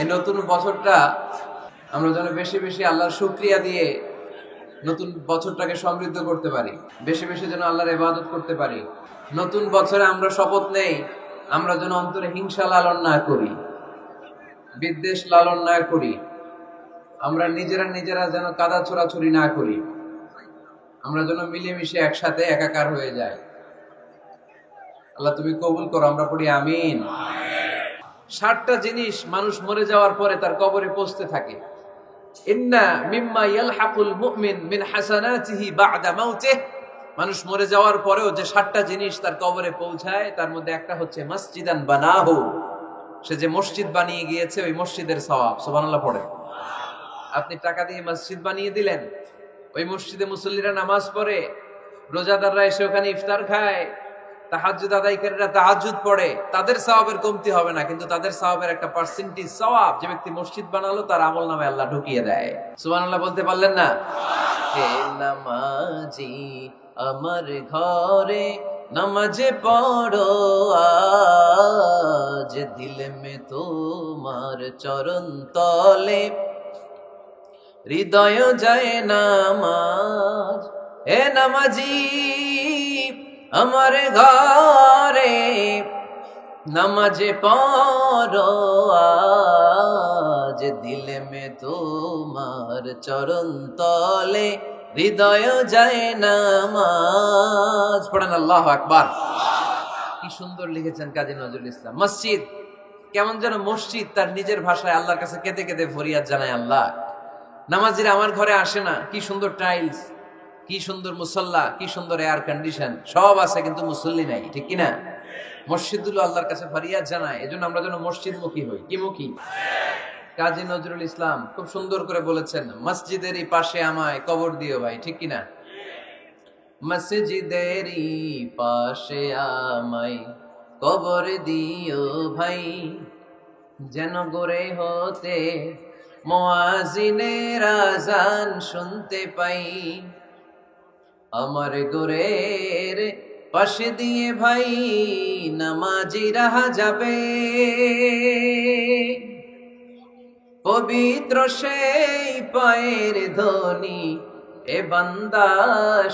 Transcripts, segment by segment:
এই নতুন বছরটা আমরা যেন বেশি বেশি আল্লাহর শুকরিয়া দিয়ে নতুন বছরটাকে সমৃদ্ধ করতে পারি, বেশি বেশি যেন আল্লাহর ইবাদত করতে পারি। নতুন বছরে আমরা শপথ নেই, আমরা যেন অন্তরে হিংসা লালন না করি, বিদ্বেষ লালন না করি, আমরা নিজেরা নিজেরা যেন কাদা ছোড়াছুরি না করি, আমরা যেন মিলেমিশে একসাথে একাকার হয়ে যাই। আল্লাহ তুমি কবুল করো, আমরা পড়ি আমিন। 60টা জিনিস মানুষ মরে যাওয়ার পরে তার কবরে পৌঁছতে থাকে। ইন্না মিম্মা ইয়ালহাকুল মুমিন মিন হাসানাতিহি বা'দা মাউতিহি, মানুষ মরে যাওয়ার পরেও যে 60টা জিনিস তার কবরে পৌঁছায় তার মধ্যে একটা হচ্ছে মসজিদান বানাহু, সে যে মসজিদ বানিয়ে গিয়েছে ওই মসজিদের সওয়াব। সুবহানাল্লাহ পড়ে। আপনি টাকা দিয়ে মসজিদ বানিয়ে দিলেন, ওই মসজিদে মুসল্লিরা নামাজ পড়ে, রোজাদাররা এসে ওখানে ইফতার খায়, তাহাজ্জুদ আদায়কারীরা তাহাজ্জুদ পড়ে, তাদের সওয়াবের কমতি হবে না, কিন্তু তাদের সওয়াবের একটা পার্সেন্টেজ সওয়াব যে ব্যক্তি মসজিদ বানালো তার আমলনামায় আল্লাহ ঢুকিয়ে দেয়। সুবহানাল্লাহ বলতে পারলেন না? হে নামাজি আমার ঘরে নামাজে পড়ো আজ, দিল মে তোমার চরণ তলে হৃদয় যায় নামাজ। হে নামাজি আমার ঘরে নামাজে পড়ো আজ, দিল মে তোমার চরণ তলে হৃদয় যায় নামাজ। পড়েন আল্লাহু আকবার। কি সুন্দর লিখেছেন কাজী নজরুল ইসলাম। মসজিদ কেমন যেন মসজিদ তার নিজের ভাষায় আল্লাহর কাছে কেঁদে কেঁদে ফরিয়াদ জানায়, আল্লাহ নামাজিরা আমার ঘরে আসে না, কি সুন্দর টাইলস, কি সুন্দর মুসল্লা, কি সুন্দর এয়ার কন্ডিশন, সব আছে কিন্তু মুসল্লি নাই, ঠিক কিনা? মসজিদগুলো আল্লাহর কাছে ফরিয়াদ জানায়, এজন্য আমরা যেন মসজিদ মুখী হই। কি মুখী? কাজী নজরুল ইসলাম খুব সুন্দর করে বলেছেন, মসজিদেরই পাশে আমায় কবর দিও ভাই, ঠিক কিনা? মসজিদেরই পাশে আমায় কবর দিও ভাই, যেন গড়ে হতে মুয়াজ্জিনের আযান শুনতে পাই। আমার গোরের পাশে দিয়ে ভাই নামাজিরা যাবে, পবিত্র সেই পায়ের ধ্বনি এ বান্দা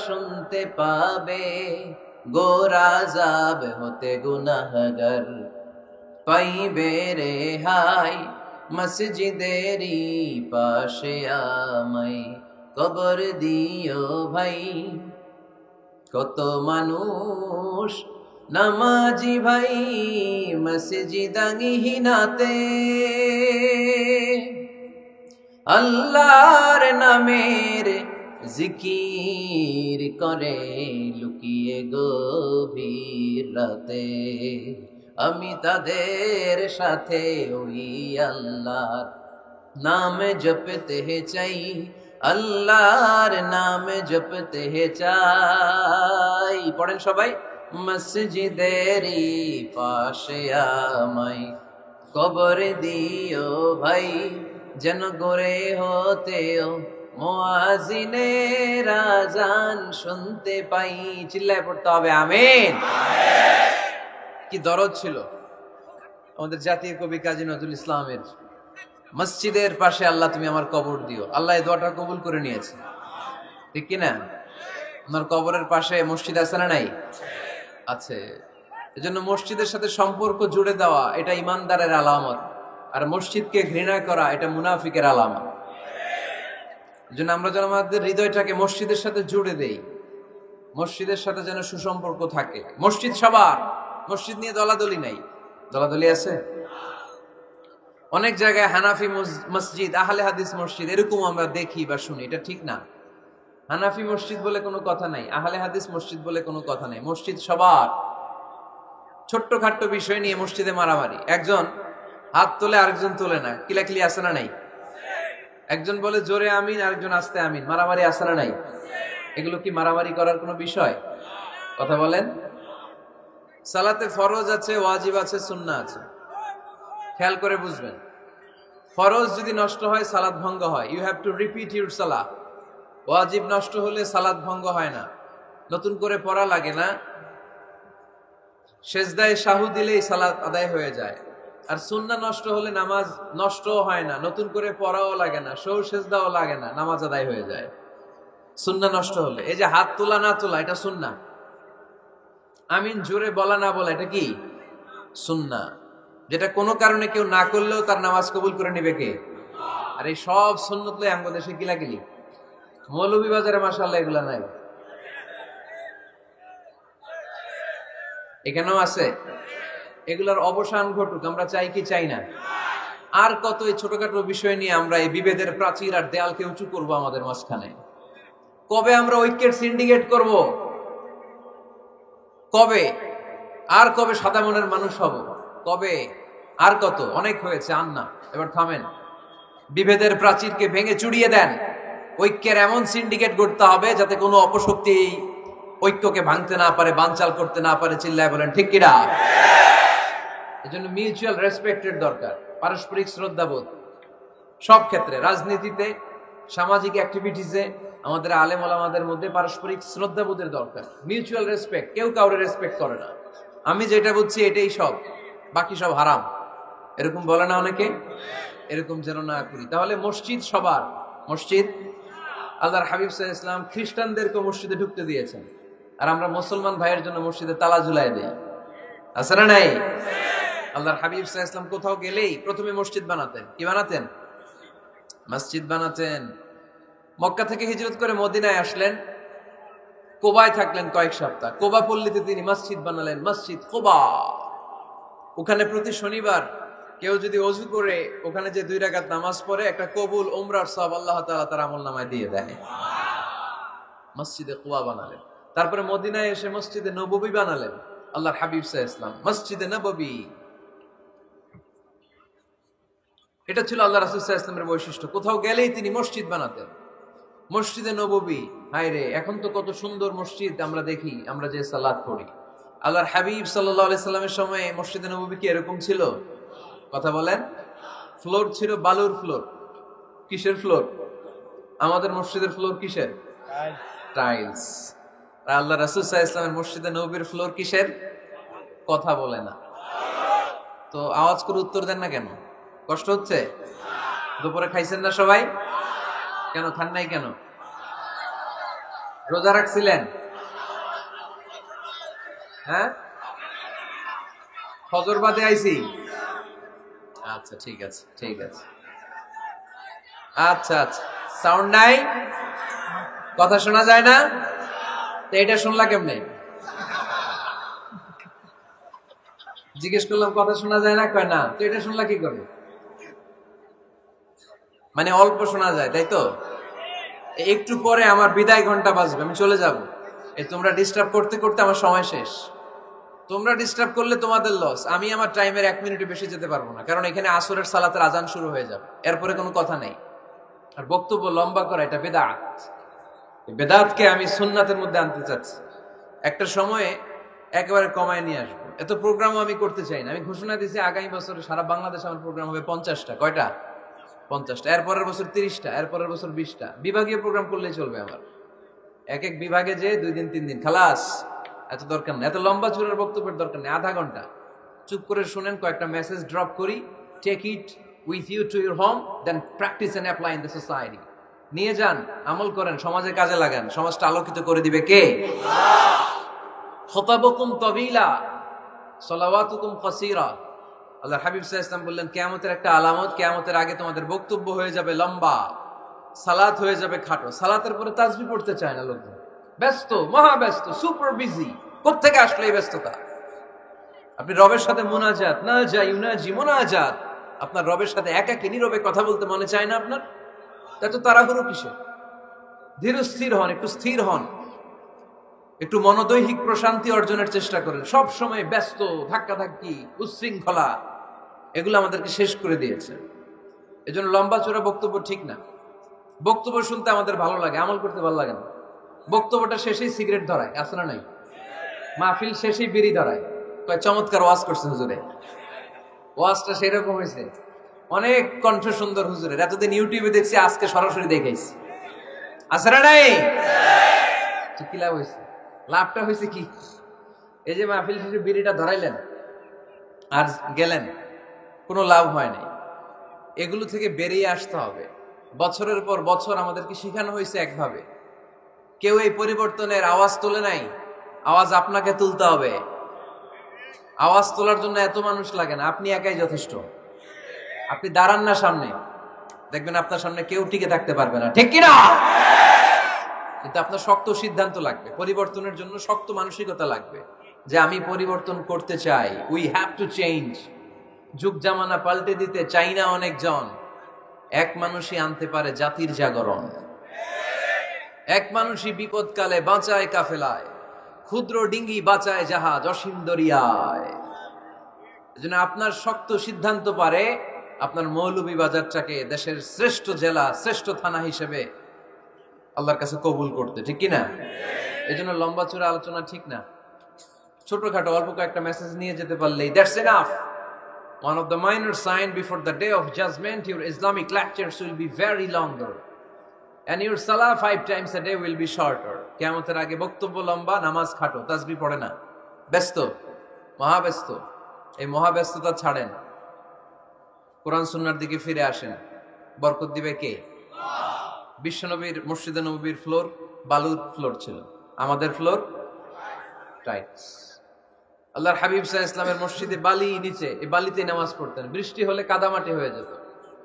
শুনতে পাবে। গোরা যাব হতে গুনাহগার পাইবে রেহাই, মসজিদেরই পাশে আমায় কবর দিও ভাই। কত মানুষ নামাজি ভাই মসজিদাঙ্গিহীনাতে, আল্লাহর নামের জিকির করে লুকিয়ে গভীর রাতে। আমি তাদের সাথে ওই আল্লাহর নাম জপতে চাই, আল্লাহর নাম জপতে চাই। পড়েন সবাই, মসজিদেরই পাশে আমায় কবর দিও ভাই, যেন গড়ে হতেও মুয়াজ্জিনের আযান শুনতে পাই। চিল্লায় পড়তে হবে আমিন। কি দরদ ছিল আমাদের জাতীয় কবি কাজী নজরুল ইসলামের, মসজিদের পাশে আল্লাহ তুমি আমার কবর দিও। আল্লাহ এই দোয়াটা কবুল করে নিয়েছে, ঠিক কিনা? আপনার কবরের পাশে মসজিদ আছে না নাই? আছে। এজন্য মসজিদের সাথে সম্পর্ক জুড়ে দেওয়া এটা ইমানদারের আলামত, আর মসজিদকে ঘৃণা করা এটা মুনাফিকের আলামত। এজন্য আমরা যেন আমাদের হৃদয়টাকে মসজিদের সাথে জুড়ে দেই, মসজিদের সাথে যেন সুসম্পর্ক থাকে। মসজিদ সবার, মসজিদ নিয়ে দলাদলি নাই। দলাদলি আছে অনেক জায়গায়, হানাফি মসজিদ, আহলে হাদিস মসজিদ এরকম আমরা দেখি বা শুনি, এটা ঠিক না। হানাফি মসজিদ বলে কোনো কথা নাই, আহলে হাদিস মসজিদ বলে কোনো কথা নাই। মসজিদ সবার। ছোট্ট খাট্ট বিষয় নিয়ে মসজিদে মারামারি, একজন হাত তোলে আরেকজন তোলে না, কিলাকিলি আছে না নাই? একজন বলে জোরে আমিন, আরেকজন আস্তে আমিন, মারামারি আছে না নাই? এগুলো কি মারামারি করার কোনো বিষয়? কথা বলেন। সালাতে ফরজ আছে, ওয়াজিব আছে, সুন্নাহ আছে, খেয়াল করে বুঝবেন। ফরজ যদি নষ্ট হয় সালাত ভঙ্গ হয়, you have to repeat your সালাহ। ওয়াজিব নষ্ট হলে সালাত ভঙ্গ হয় না, নতুন করে পড়া লাগে না, সেজদায় সাহু দিলেই সালাত আদায় হয়ে যায়। আর সুন্নাহ নষ্ট হলে নামাজ নষ্টও হয় না, নতুন করে পড়াও লাগে না, সেজদাও লাগে না, নামাজ আদায় হয়ে যায়। সুন্নাহ নষ্ট হলে এই যে হাত তোলা না তোলা, এটা সুন্নাহ। আমিন জোরে বলা না বলা, এটা কি সুন্নাহ, যেটা কোনো কারণে কেউ না করলেও তার নামাজ কবুল করে নিবে কে? আর এই সব সুন্নত লই আমগো দেশে গিলাগিলি। মৌলভীবাজারে মাশাআল্লাহ এগুলা নাই, এখানেও আছে। এগুলার অবসান ঘটুক, আমরা চাই কি চাই না? আর কত এই ছোটখাটো বিষয় নিয়ে আমরা এই বিভেদের প্রাচীর আর দেয়ালকে উঁচু করব আমাদের মাঝখানে? কবে আমরা ঐক্যের সিন্ডিকেট করব? কবে? আর কবে সাদা মনের মানুষ হব? কবে? আর কত? অনেক হয়েছে, আর না, এবার থামেন। বিভেদের প্রাচীরকে ভেঙে চুড়িয়ে দেন। ঐক্যের এমন সিন্ডিকেট গড়তে হবে যাতে কোনো অপশক্তি ঐক্যকে ভাঙতে না পারে, বানচাল করতে না পারে। চিল্লায় বলেন ঠিক কিনা? এজন্য মিউচুয়াল রেসপেক্টের দরকার, পারস্পরিক শ্রদ্ধাবোধ সব ক্ষেত্রে, রাজনীতিতে, সামাজিক অ্যাক্টিভিটিসে আমাদের আলেম ওলামাদের মধ্যে পারস্পরিক শ্রদ্ধাবোধের দরকার, মিউচুয়াল রেসপেক্ট। কেউ কাউরে রেসপেক্ট করে না, আমি যেটা বুঝছি এটাই সব, বাকি সব হারাম, এরকম বলে না অনেকে? এরকম যেন না করি। তাহলে মসজিদ সবার, মসজিদ আল্লাহর হাবিব সাল্লাল্লাহু আলাইহি ওয়াসাল্লাম খ্রিস্টানদেরকে মসজিদে ঢুকতে দিয়েছেন, আর আমরা মুসলমান ভাইয়ের জন্য মসজিদে তালা ঝুলাই দেই, আছে না নাই? আল্লাহর হাবিব সাল্লাল্লাহু আলাইহি ওয়াসাল্লাম কোথাও গেলেই প্রথমে মসজিদ বানাতেন। কি বানাতেন? মসজিদ বানাতেন। মক্কা থেকে হিজরত করে মদিনায় আসলেন, কোবায় থাকলেন কয়েক সপ্তাহ। কোবা পল্লীতে তিনি মসজিদ বানালেন, মসজিদ কোবা। ওখানে প্রতি শনিবার কেউ যদি অজু করে ওখানে যে 2 রাকাত নামাজ পড়ে, একটা কবুল উমরার সওয়াব আল্লাহ তাআলা তার আমলনামায় দিয়ে দেয়। মসজিদে কোবা বানালেন। তারপরে মদিনায় এসে মসজিদে নববী বানালেন আল্লাহর হাবিব সাল্লাল্লাহু আলাইহি ওয়াসাল্লাম, মসজিদে নববী। এটা ছিল আল্লাহ রাসূল সাল্লাল্লাহু আলাইহি ওয়াসাল্লামের বৈশিষ্ট্য। কোথাও গেলেই তিনি মসজিদ বানাতেন, মসজিদে নববী। হায় রে, এখন তো কত সুন্দর মসজিদ আমরা দেখি, আমরা যে সালাত পড়ি। আল্লাহর হাবিব সাল্লাল্লাহু আলাইহি সাল্লামের সময় মসজিদে নববী কি এরকম ছিল? কথা বলেন। ফ্লোর ছিল বালুর ফ্লোর। কিসের ফ্লোর? আমাদের মসজিদের ফ্লোর কিসের? টাইলস। আর আল্লাহ রাসূল সাল্লাল্লাহু আলাইহি ওয়াসাল্লামের মসজিদে নববীর ফ্লোর কিসের? কথা বলে না তো আওয়াজ করে উত্তর দেন না কেন? কষ্ট হচ্ছে? দুপুরে খাইছেন না সবাই? কেন খান নাই কেন? রোজা রাখছিলেন? হ্যাঁ, ফজর বাদে আইছি। আচ্ছা ঠিক আছে, ঠিক আছে। আচ্ছা আচ্ছা, সাউন্ড নাই, কথা শোনা যায় না? তো এটা শুনলা কেমনে? জিজ্ঞেস করলাম কথা শোনা যায় না, কয় না। তো এটা শুনলা কি করে? মানে অল্প শোনা যায়, তাই তো? একটু পরে আমার বিদায় ঘন্টা বাজবে, আমি চলে যাব। এই তোমরা ডিস্টার্ব করতে করতে আমার সময় শেষ। তোমরা ডিস্টার্ব করলে তোমাদের লস, আমি আমার টাইমের 1 মিনিট বেশি যেতে পারবো না, কারণ এখানে আসরের সালাতের আজান শুরু হয়ে যাবে, এরপরে কোনো কথা নেই। আর বক্তব্য লম্বা করা এটা বেদাত। বেদাতকে আমি সুন্নাতের মধ্যে আনতে চাচ্ছি। একটা সময়ে একেবারে কমায় নিয়ে আসবো। এত প্রোগ্রামও আমি করতে চাই না। আমি ঘোষণা দিয়েছি আগামী বছরে সারা বাংলাদেশ আমার প্রোগ্রাম হবে 50টা। কয়টা? 50টা। এরপরের বছর 30টা, এরপরের বছর 20টা। বিভাগীয় প্রোগ্রাম করলেই চলবে আমার। এক এক বিভাগে যে 2 দিন 3 দিন খালাস। এত দরকার নেই, এত লম্বা চূড়ার বক্তব্যের দরকার নেই। আধা ঘন্টা চুপ করে শুনেন, কয়েকটা মেসেজ ড্রপ করি, take it with you to your home, then practice and apply in the society. নিয়ে যান, আমল করেন, সমাজে কাজে লাগান। সমাজটা আলোকিত করে দিবে কে? খুতাবুকুম তাবিলা সালাওয়াতুকুম কাসীরা। আল্লাহর হাবিব সাল্লাল্লাহু আলাইহি ওয়াসাল্লাম বললেন, কিয়ামতের একটা আলামত, কিয়ামতের আগে তোমাদের বক্তব্য হয়ে যাবে লম্বা, সালাত হয়ে যাবে খাটো। সালাতের পরে তাসবিহ পড়তে চায় না লোকজন, ব্যস্ত, মহা ব্যস্ত, সুপার বিজি। কোত্থেকে আসলে এই ব্যস্ততা? আপনি রবের সাথে মুনাজাত, না যাই ইউনাজি মুনাজাত, আপনার রবের সাথে একাকী নীরবে কথা বলতে মনে চায় না আপনার? এত তাড়াহুড়ো কিসে? ধীর স্থির হন, একটু স্থির হন, একটু মনোদৈহিক প্রশান্তি অর্জনের চেষ্টা করেন। সব সময় ব্যস্ত, ধাক্কাধাক্কি, উচ্ছৃঙ্খলা, এগুলো আমাদেরকে শেষ করে দিয়েছে। এজন্য লম্বা চূড়া বক্তব্য ঠিক না। বক্তব্য শুনতে আমাদের ভালো লাগে, আমল করতে ভালো লাগে না। বক্তব্যটা শেষেই সিগারেট ধরায়, আছে না নাই? মাহফিল শেষেই বিড়ি ধরায়, কয় চমৎকার ওয়াজ করছে হুজুরে। ওয়াজটা সেরকম হয়েছে, অনেক কণ্ঠ সুন্দর হুজুরের। এতদিন ইউটিউবে দেখছি, আজকে সরাসরি দেখাইছি, আছে না নাই? কি লাভ হয়েছে? লাভটা হয়েছে কি? এই যে মাহফিল শেষে বিড়িটা ধরাইলেন আর গেলেন, কোনো লাভ হয় নাই। এগুলো থেকে বেরিয়ে আসতে হবে। বছরের পর বছর আমাদেরকে শেখানো হয়েছে একভাবে, কেউ এই পরিবর্তনের আওয়াজ তোলে নাই। আওয়াজ আপনাকে তুলতে হবে। আওয়াজ তোলার জন্য এত মানুষ লাগে না, আপনি একাই যথেষ্ট। আপনি দাঁড়ান না সামনে, দেখবেন আপনার সামনে কেউ টিকে থাকতে পারবে না, ঠিক কিনা? কিন্তু আপনার শক্ত সিদ্ধান্ত লাগবে, পরিবর্তনের জন্য শক্ত মানসিকতা লাগবে যে আমি পরিবর্তন করতে চাই। We have to change. যুগ জামানা পাল্টে দিতে চাই না অনেকজন। এক মানুষই আনতে পারে জাতির জাগরণ। এক মানুষই বিপদকালে বাঁচায় কাফেলায়, ক্ষুদ্র ডিঙ্গি বাঁচায় জাহাজ অসীম দরিয়ায়। এজন্য আপনার শক্ত সিদ্ধান্ত পারে আপনার মৌলভীবাজারটাকে দেশের শ্রেষ্ঠ জেলা, শ্রেষ্ঠ থানা হিসেবে আল্লাহর কাছে কবুল করতে, ঠিক কিনা? এই জন্য লম্বা চূড়া আলোচনা ঠিক না। ছোটখাটো অল্প কয়েকটা মেসেজ নিয়ে যেতে পারলেই that's enough. One of the minor signs before the day of judgment, your Islamic lectures will be very longer and your salah 5 times a day will be shorter. কিয়ামতের আগে বক্তব্য লম্বা, নামাজ খাটো, তাসবিহ পড়ে না, ব্যস্ত, মহাব্যস্ত। এই মহাব্যস্ততা ছাড়েন, কোরআন সুন্নাহর দিকে ফিরে আসেন। বরকত দিবে কে? বিশ্বনবীর মসজিদে নববীর ফ্লোর বালুর ফ্লোর ছিল, আমাদের ফ্লোর টাইলস। আল্লাহর হাবিব সাল্লাল্লাহু আলাইহি ওয়াসাল্লামের মসজিদে বালি নিচে, এই বালিতেই নামাজ পড়তেন। বৃষ্টি হলে কাদামাটি হয়ে যেত,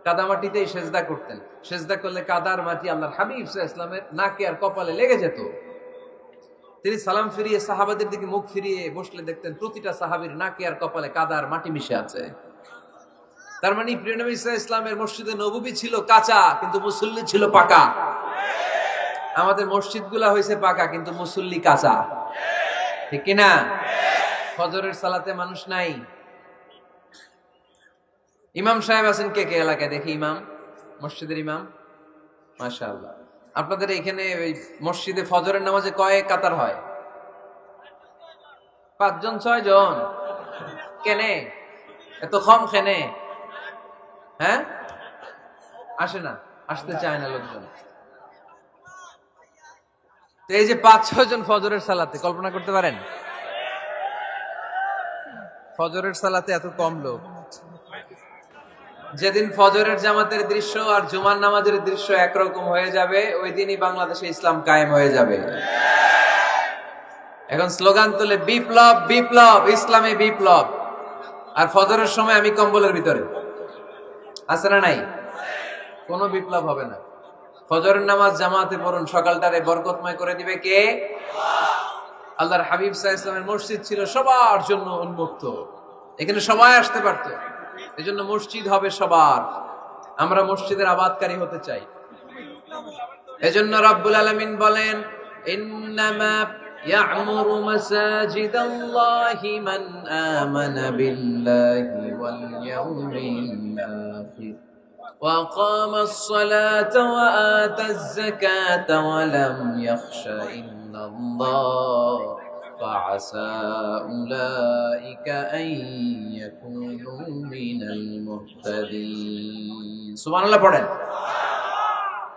কাদামাটিতেই সেজদা করতেন। সেজদা করলে কাদার মাটি আল্লাহর হাবিব সাল্লাল্লাহু আলাইহি ওয়াসাল্লামের নাকে আর কপালে লেগে যেত। তিনি সালাম ফিরিয়ে সাহাবাদের দিকে মুখ ফিরিয়ে বসলে দেখতেন প্রতিটা সাহাবীর নাকে আর কপালে কাদার মাটি মিশে আছে। তার মানে প্রিয় নবী সাল্লাল্লাহু আলাইহি ওয়াসাল্লামের মসজিদে নববী ছিল কাঁচা, কিন্তু মুসল্লি ছিল পাকা। আমাদের মসজিদগুলা হয়েছে পাকা, কিন্তু মুসল্লি কাঁচা, ঠিক কিনা? ফজরের সালাতে মানুষ নাই। ইমাম সাহেব আছেন কে কে এলাকায়? দেখি ইমাম, মসজিদের ইমাম, মাশাআল্লাহ। আপনাদের এখানে ওই মসজিদে ফজরের নামাজে কয় কাতার হয়? 5 জন 6 জন? কেনে এত কম? কেনে? হ্যাঁ, আসে না, আসতে চায় না লোকজন। তো এই যে 5-6 জন ফজরের সালাতে, কল্পনা করতে পারেন ফজরের সালাতে এত কম লোক। যেদিন ফজরের জামাতের দৃশ্য আর জুমার নামাজের দৃশ্য একরকম হয়ে যাবে, ওই দিনই বাংলাদেশে ইসলাম কায়েম হয়ে যাবে। এখন স্লোগান তুলে বিপ্লব বিপ্লব, ইসলামে বিপ্লব। আর ফজরের সময় আমি কম্বলের ভিতরে, আছে না নাই? কোনো বিপ্লব হবে না। ফজরের নামাজ জামাতে পড়ুন, সকালটারে বরকতময় করে দিবে কে? আল্লাহর হাবিব সাল্লাল্লাহু আলাইহি ওয়াসাল্লামের মসজিদ ছিল সবার জন্য উন্মুক্ত, এখানে সবাই আসতে পারত। এজন্য মসজিদ হবে সবার। আমরা মসজিদের আবাদকারী হতে চাই। এজন্য রাব্বুল আলামিন বলেন, ইন্নামা ইয়া'মুরু মাসাজিদাল্লাহি মান আমানা বিল্লাহি ওয়াল ইয়াউমিল আখির ওয়া আকামাস সালাতা ওয়া আতাজ যাকাতা ওয়া লাম ইয়াখশা ইল্লাল্লাহ فعسى أولئك أن يكونوا من المهتدين। সুবহান আল্লাহ পড়েন।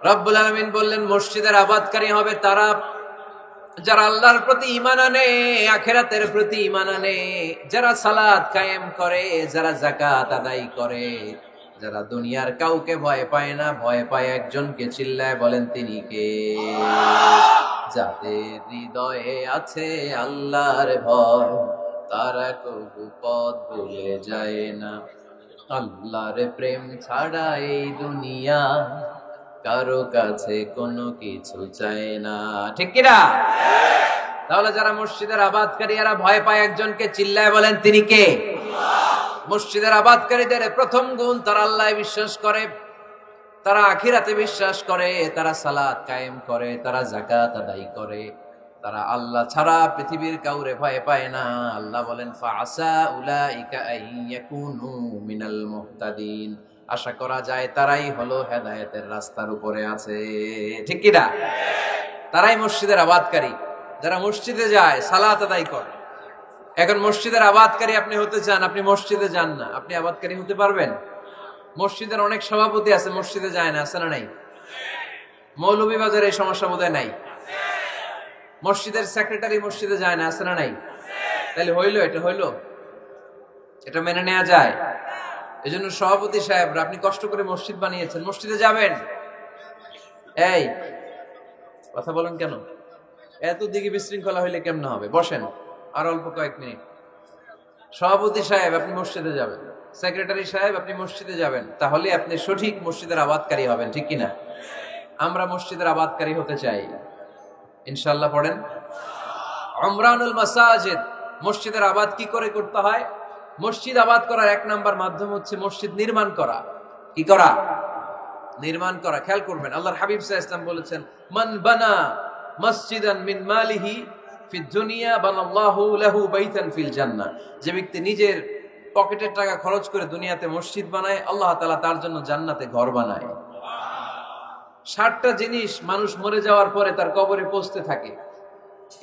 রব্বুল আলামিন বললেন মসজিদের আবাদকারী হবে তারা যারা আল্লাহর প্রতি ঈমান আনে, আখিরাতের প্রতি ঈমান আনে, যারা সালাত কায়েম করে, যারা যাকাত আদায় করে, যারা দুনিয়ার কাউকে ভয় পায় না, ভয় পায় একজনকে। চিল্লায় বলেন তিনি কে? যাদের হৃদয়ে আছে আল্লাহর ভয়, তারা কবু পথ ভুলে যায় না। আল্লাহর প্রেম ছাড়া এই দুনিয়া কারো কাছে কোনো কিছু চায় না, ঠিক কিনা? তাহলে যারা মসজিদের আবাদকারী, এরা ভয় পায় একজনকে। চিল্লায় বলেন তিনি কে? মসজিদের আবাদকারীদের প্রথম গুণ, তারা আল্লাহ বিশ্বাস করে, তারা আখিরাতে বিশ্বাস করে, তারা সালাত কায়েম করে, তারা যাকাত আদায় করে, তারা আল্লাহ ছাড়া পৃথিবীর কাউরে ভয় পায় না। আল্লাহ বলেন ফাআসা উলাইকা আইয়াকুনু মিনাল মুহতাদিন। আশা করা যায় তারাই হলো হেদায়েতের রাস্তার উপরে আছে, ঠিক কি না? তারাই মসজিদের আবাদকারী, যারা মসজিদে যায়, সালাত আদায় করে। এখন মসজিদের আবাদকারী আপনি হতে চান, আপনি মসজিদে যান না, আপনি আবাদকারী হতে পারবেন? মসজিদের অনেক সভাপতি আছে, মসজিদে যায় না, আছে না নাই? মৌলভীবাজারে এই সমস্যা বোধহয় নাই। মসজিদের সেক্রেটারি মসজিদে যায় না, আছে না নাই? তাহলে হইলো, এটা হইলো, এটা মেনে নেওয়া যায়? এজন্য সভাপতি সাহেবরা, আপনি কষ্ট করে মসজিদ বানিয়েছেন, মসজিদে যাবেন। এই কথা বলেন কেন? এত দিকে বিশৃঙ্খলা হইলে কেমন হবে? বসেন আর অল্প কয়েক মিনিট। সভাপতি সাহেব আপনি মসজিদে যাবেন, সেক্রেটারি সাহেব আপনি মসজিদে যাবেন, তাহলে আপনি সঠিক মসজিদের আবাদকারী হবেন, ঠিক কিনা? আমরা মসজিদের আবাদকারী হতে চাই ইনশাআল্লাহ। পড়েন উমরানুল মাসাজিদ। মসজিদের আবাদ কি করে করতে হয়? মসজিদ আবাদ করার এক নাম্বার মাধ্যম হচ্ছে মসজিদ নির্মাণ করা। কি করা? নির্মাণ করা। খেয়াল করবেন, আল্লাহর হাবিব সাল্লাল্লাহু আলাইহি ওয়াসাল্লাম বলেছেন, মান বানা মসজিদান মিন মালিহি ফিদ দুনিয়া বানাল্লাহু লাহু বাইতান ফিল জান্নাহ। যে ব্যক্তি নিজের পকেটের টাকা খরচ করে দুনিয়াতে মসজিদ বানায়, আল্লাহ তাআলা তার জন্য জান্নাতে ঘর বানায়। 60টা জিনিস মানুষ মরে যাওয়ার পরে তার কবরে পৌঁছতে থাকে।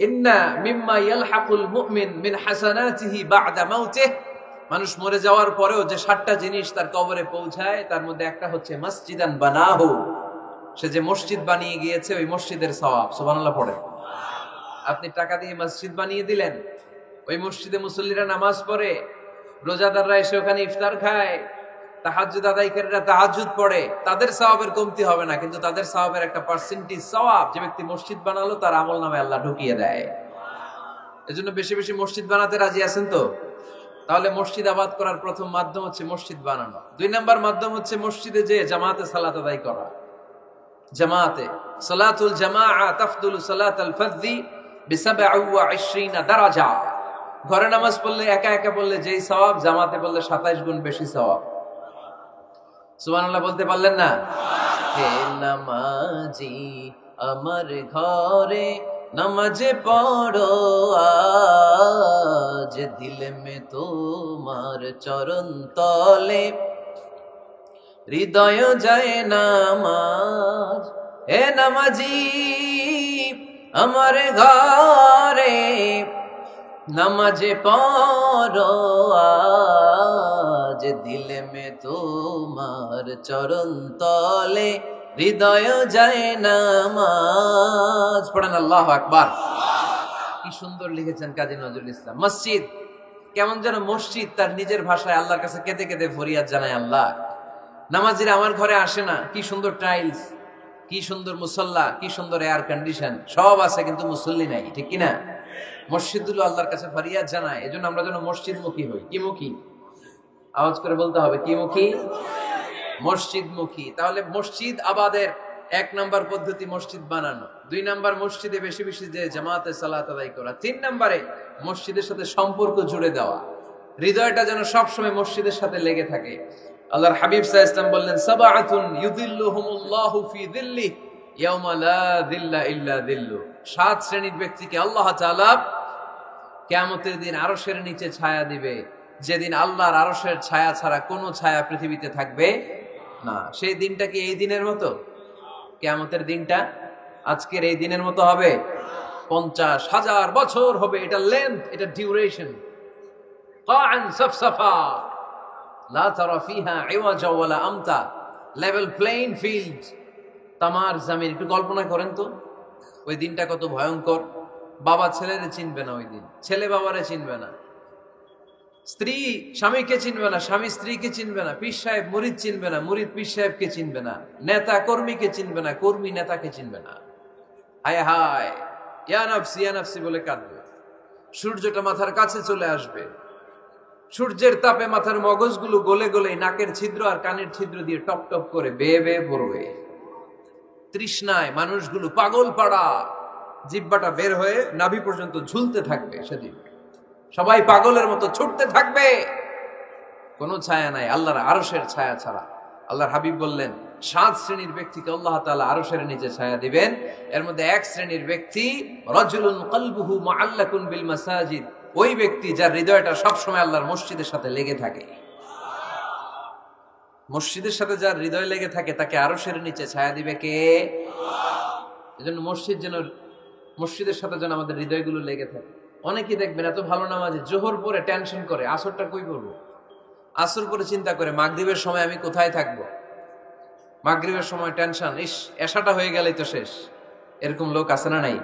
ইন্না মিম্মা ইয়ালহাকুল মুমিন মিন হাসানাতিহি বা'দা মাউতিহি। মানুষ মরে যাওয়ার পরেও যে 60টা জিনিস তার কবরে পৌঁছায়, তার মধ্যে একটা হচ্ছে মসজিদান বানাহু। সে যে মসজিদ বানিয়ে গিয়েছে, ওই মসজিদের সওয়াব। সুবহানাল্লাহ পড়ে। আপনি টাকা দিয়ে মসজিদ বানিয়ে দিলেন, ওই মসজিদে মুসল্লিরা নামাজ পড়ে, রোজাদাররা এসে ওখানে ইফতার খায়, তাহাজ্জুদ আদায়কারীরা তাহাজ্জুদ পড়ে, তাদের সওয়াবের কমতি হবে না, কিন্তু তাদের সওয়াবের একটা পার্সেন্টেজ সওয়াব যে ব্যক্তি মসজিদ বানালো তার আমলনামায় আল্লাহ ঢুকিয়ে দেয়। এজন্য বেশি বেশি মসজিদ বানাতে রাজি আছেন তো? তাহলে মসজিদ আবাদ করার প্রথম মাধ্যম হচ্ছে মসজিদ বানানো। 2 নাম্বার মাধ্যম হচ্ছে মসজিদে যে জামাতে সালাত আদায় করা। জামাতে সালাতুল জামাআ তাফদুলু সালাতাল ফাযযি বি27 দারাজা। ঘরে নামাজ পড়লে একা একা পড়লে যেই সওয়াব, জামাতে পড়লে 27 গুণ বেশি সওয়াব। সুবহানাল্লাহ বলতে পারলেন না? হে নামাজি আমার ঘরে নামাজে পড়ো আজ, দিল মে তোমার চরণ তলে হৃদয় যায় নামাজ। হে নামাজি আমার ঘরে নামাজে পড়ো আজ, দিল মে তোমার চরণ তলে হৃদয় যায় নামাজ। পড়েন আল্লাহু আকবার। কি সুন্দর লিখেছেন কাজী নজরুল ইসলাম। মসজিদ কেমন যেন মসজিদ তার নিজের ভাষায় আল্লাহর কাছে কেঁদে কেঁদে ফরিয়াদ জানায়, আল্লাহ নামাজিরা আমার ঘরে আসে না, কি সুন্দর টাইলস, কি সুন্দর মুসল্লা, কি সুন্দর এয়ার কন্ডিশন, সব আছে কিন্তু মুসল্লি নাই, ঠিক কিনা? মসজিদগুলো আল্লাহর কাছে ফরিয়াদ জানায়। এজন্য আমরা যেন মসজিদ মুখী হই। কি মুখী? আওয়াজ করে বলতে হবে, কি মুখী? মসজিদ মুখী। তাহলে মসজিদ আবাদের 1 নাম্বার পদ্ধতি মসজিদ বানানো। 2 নাম্বার মসজিদে বেশি বেশি যে জামাতে সালাত আদায় করা। 3 নাম্বারে মসজিদের সাথে সম্পর্ক জুড়ে দেওয়া, হৃদয়টা যেন সবসময় মসজিদের সাথে লেগে থাকে। আল্লাহর হাবিব সাল্লাল্লাহু আলাইহি ওয়াসাল্লাম বললেন, সাবআতুন ইউযিল্লুহুমুল্লাহু ফি যিল্লিহি ইয়াওমা লা যিল্লা ইল্লা যিল্লু। 7 শ্রেণীর ব্যক্তিকে আল্লাহ তাআলা কিয়ামতের দিন আরশের নিচে ছায়া দিবে, যেদিন আল্লাহর আরশের ছায়া ছাড়া কোনো ছায়া পৃথিবীতে থাকবে না। সেই দিনটা কি এই দিনের মতো? কিয়ামতের দিনটা আজকের এই দিনের মতো হবে? 50,000 বছর হবে। এটা লেন্থ, এটা ডিউরেশন। কাআন সাফসাফা লা তারা ফিহা ইওয়াজা ওয়ালা আমতা। লেভেল প্লেইং ফিল্ড, তামার জমিন। একটু কল্পনা করেন তো ওই দিনটা কত ভয়ঙ্কর। বাবা ছেলেরে চিনবে না ওই দিন, ছেলে বাবারে চিনবে না, স্ত্রী স্বামীকে চিনবে না, স্বামী স্ত্রীকে চিনবে না, পীর সাহেব মুরিদ চিনবে না, মুরিদ পীর সাহেবকে চিনবে না, নেতা কর্মীকে চিনবে না, কর্মী নেতাকে চিনবে না। হায় হায়, ইয়া নাফসি ইয়া নাফসি বলে কাঁদবে। সূর্যটা মাথার কাছে চলে আসবে, সূর্যের তাপে মাথার মগজগুলো গলে গলে নাকের ছিদ্র আর কানের ছিদ্র দিয়ে টপ টপ করে বেয়ে বেয়ে পড়বে। তৃষ্ণায় মানুষগুলো পাগল পাড়া, জিহ্বাটা বের হয়ে নাভি পর্যন্ত ঝুলতে থাকবে। সেদিন সবাই পাগলের মতো ছুটতে থাকবে, কোনো ছায়া নাই আল্লাহর আরশের ছায়া ছাড়া। আল্লাহর হাবিব বললেন, 7 শ্রেণীর ব্যক্তিকে আল্লাহ তাআলা আরশের নিচে ছায়া দিবেন। এর মধ্যে 1 শ্রেণীর ব্যক্তি, রাজুলুন কলবুহু মুআল্লাকুন বিল মাসাজিদ। ওই ব্যক্তি যার হৃদয়টা সবসময় আল্লাহর মসজিদের সাথে লেগে থাকে। মসজিদের সাথে যার হৃদয় লেগে থাকে তাকে আরশের নিচে ছায়া দিবে কে? এজন্য মসজিদের সাথে যেন আমাদের হৃদয়গুলো লেগে থাকে। অনেকেই দেখবেন এত ভালো নামাজি, জোহর পরে টেনশন করে আসরটা কই করবো, আসর পরে চিন্তা করে মাগরিবের সময় আমি কোথায় থাকবো, মাগরিবের সময় টেনশন, ইস এশাটা হয়ে গেলেই তো শেষ। এরকম লোক আছে না নাই?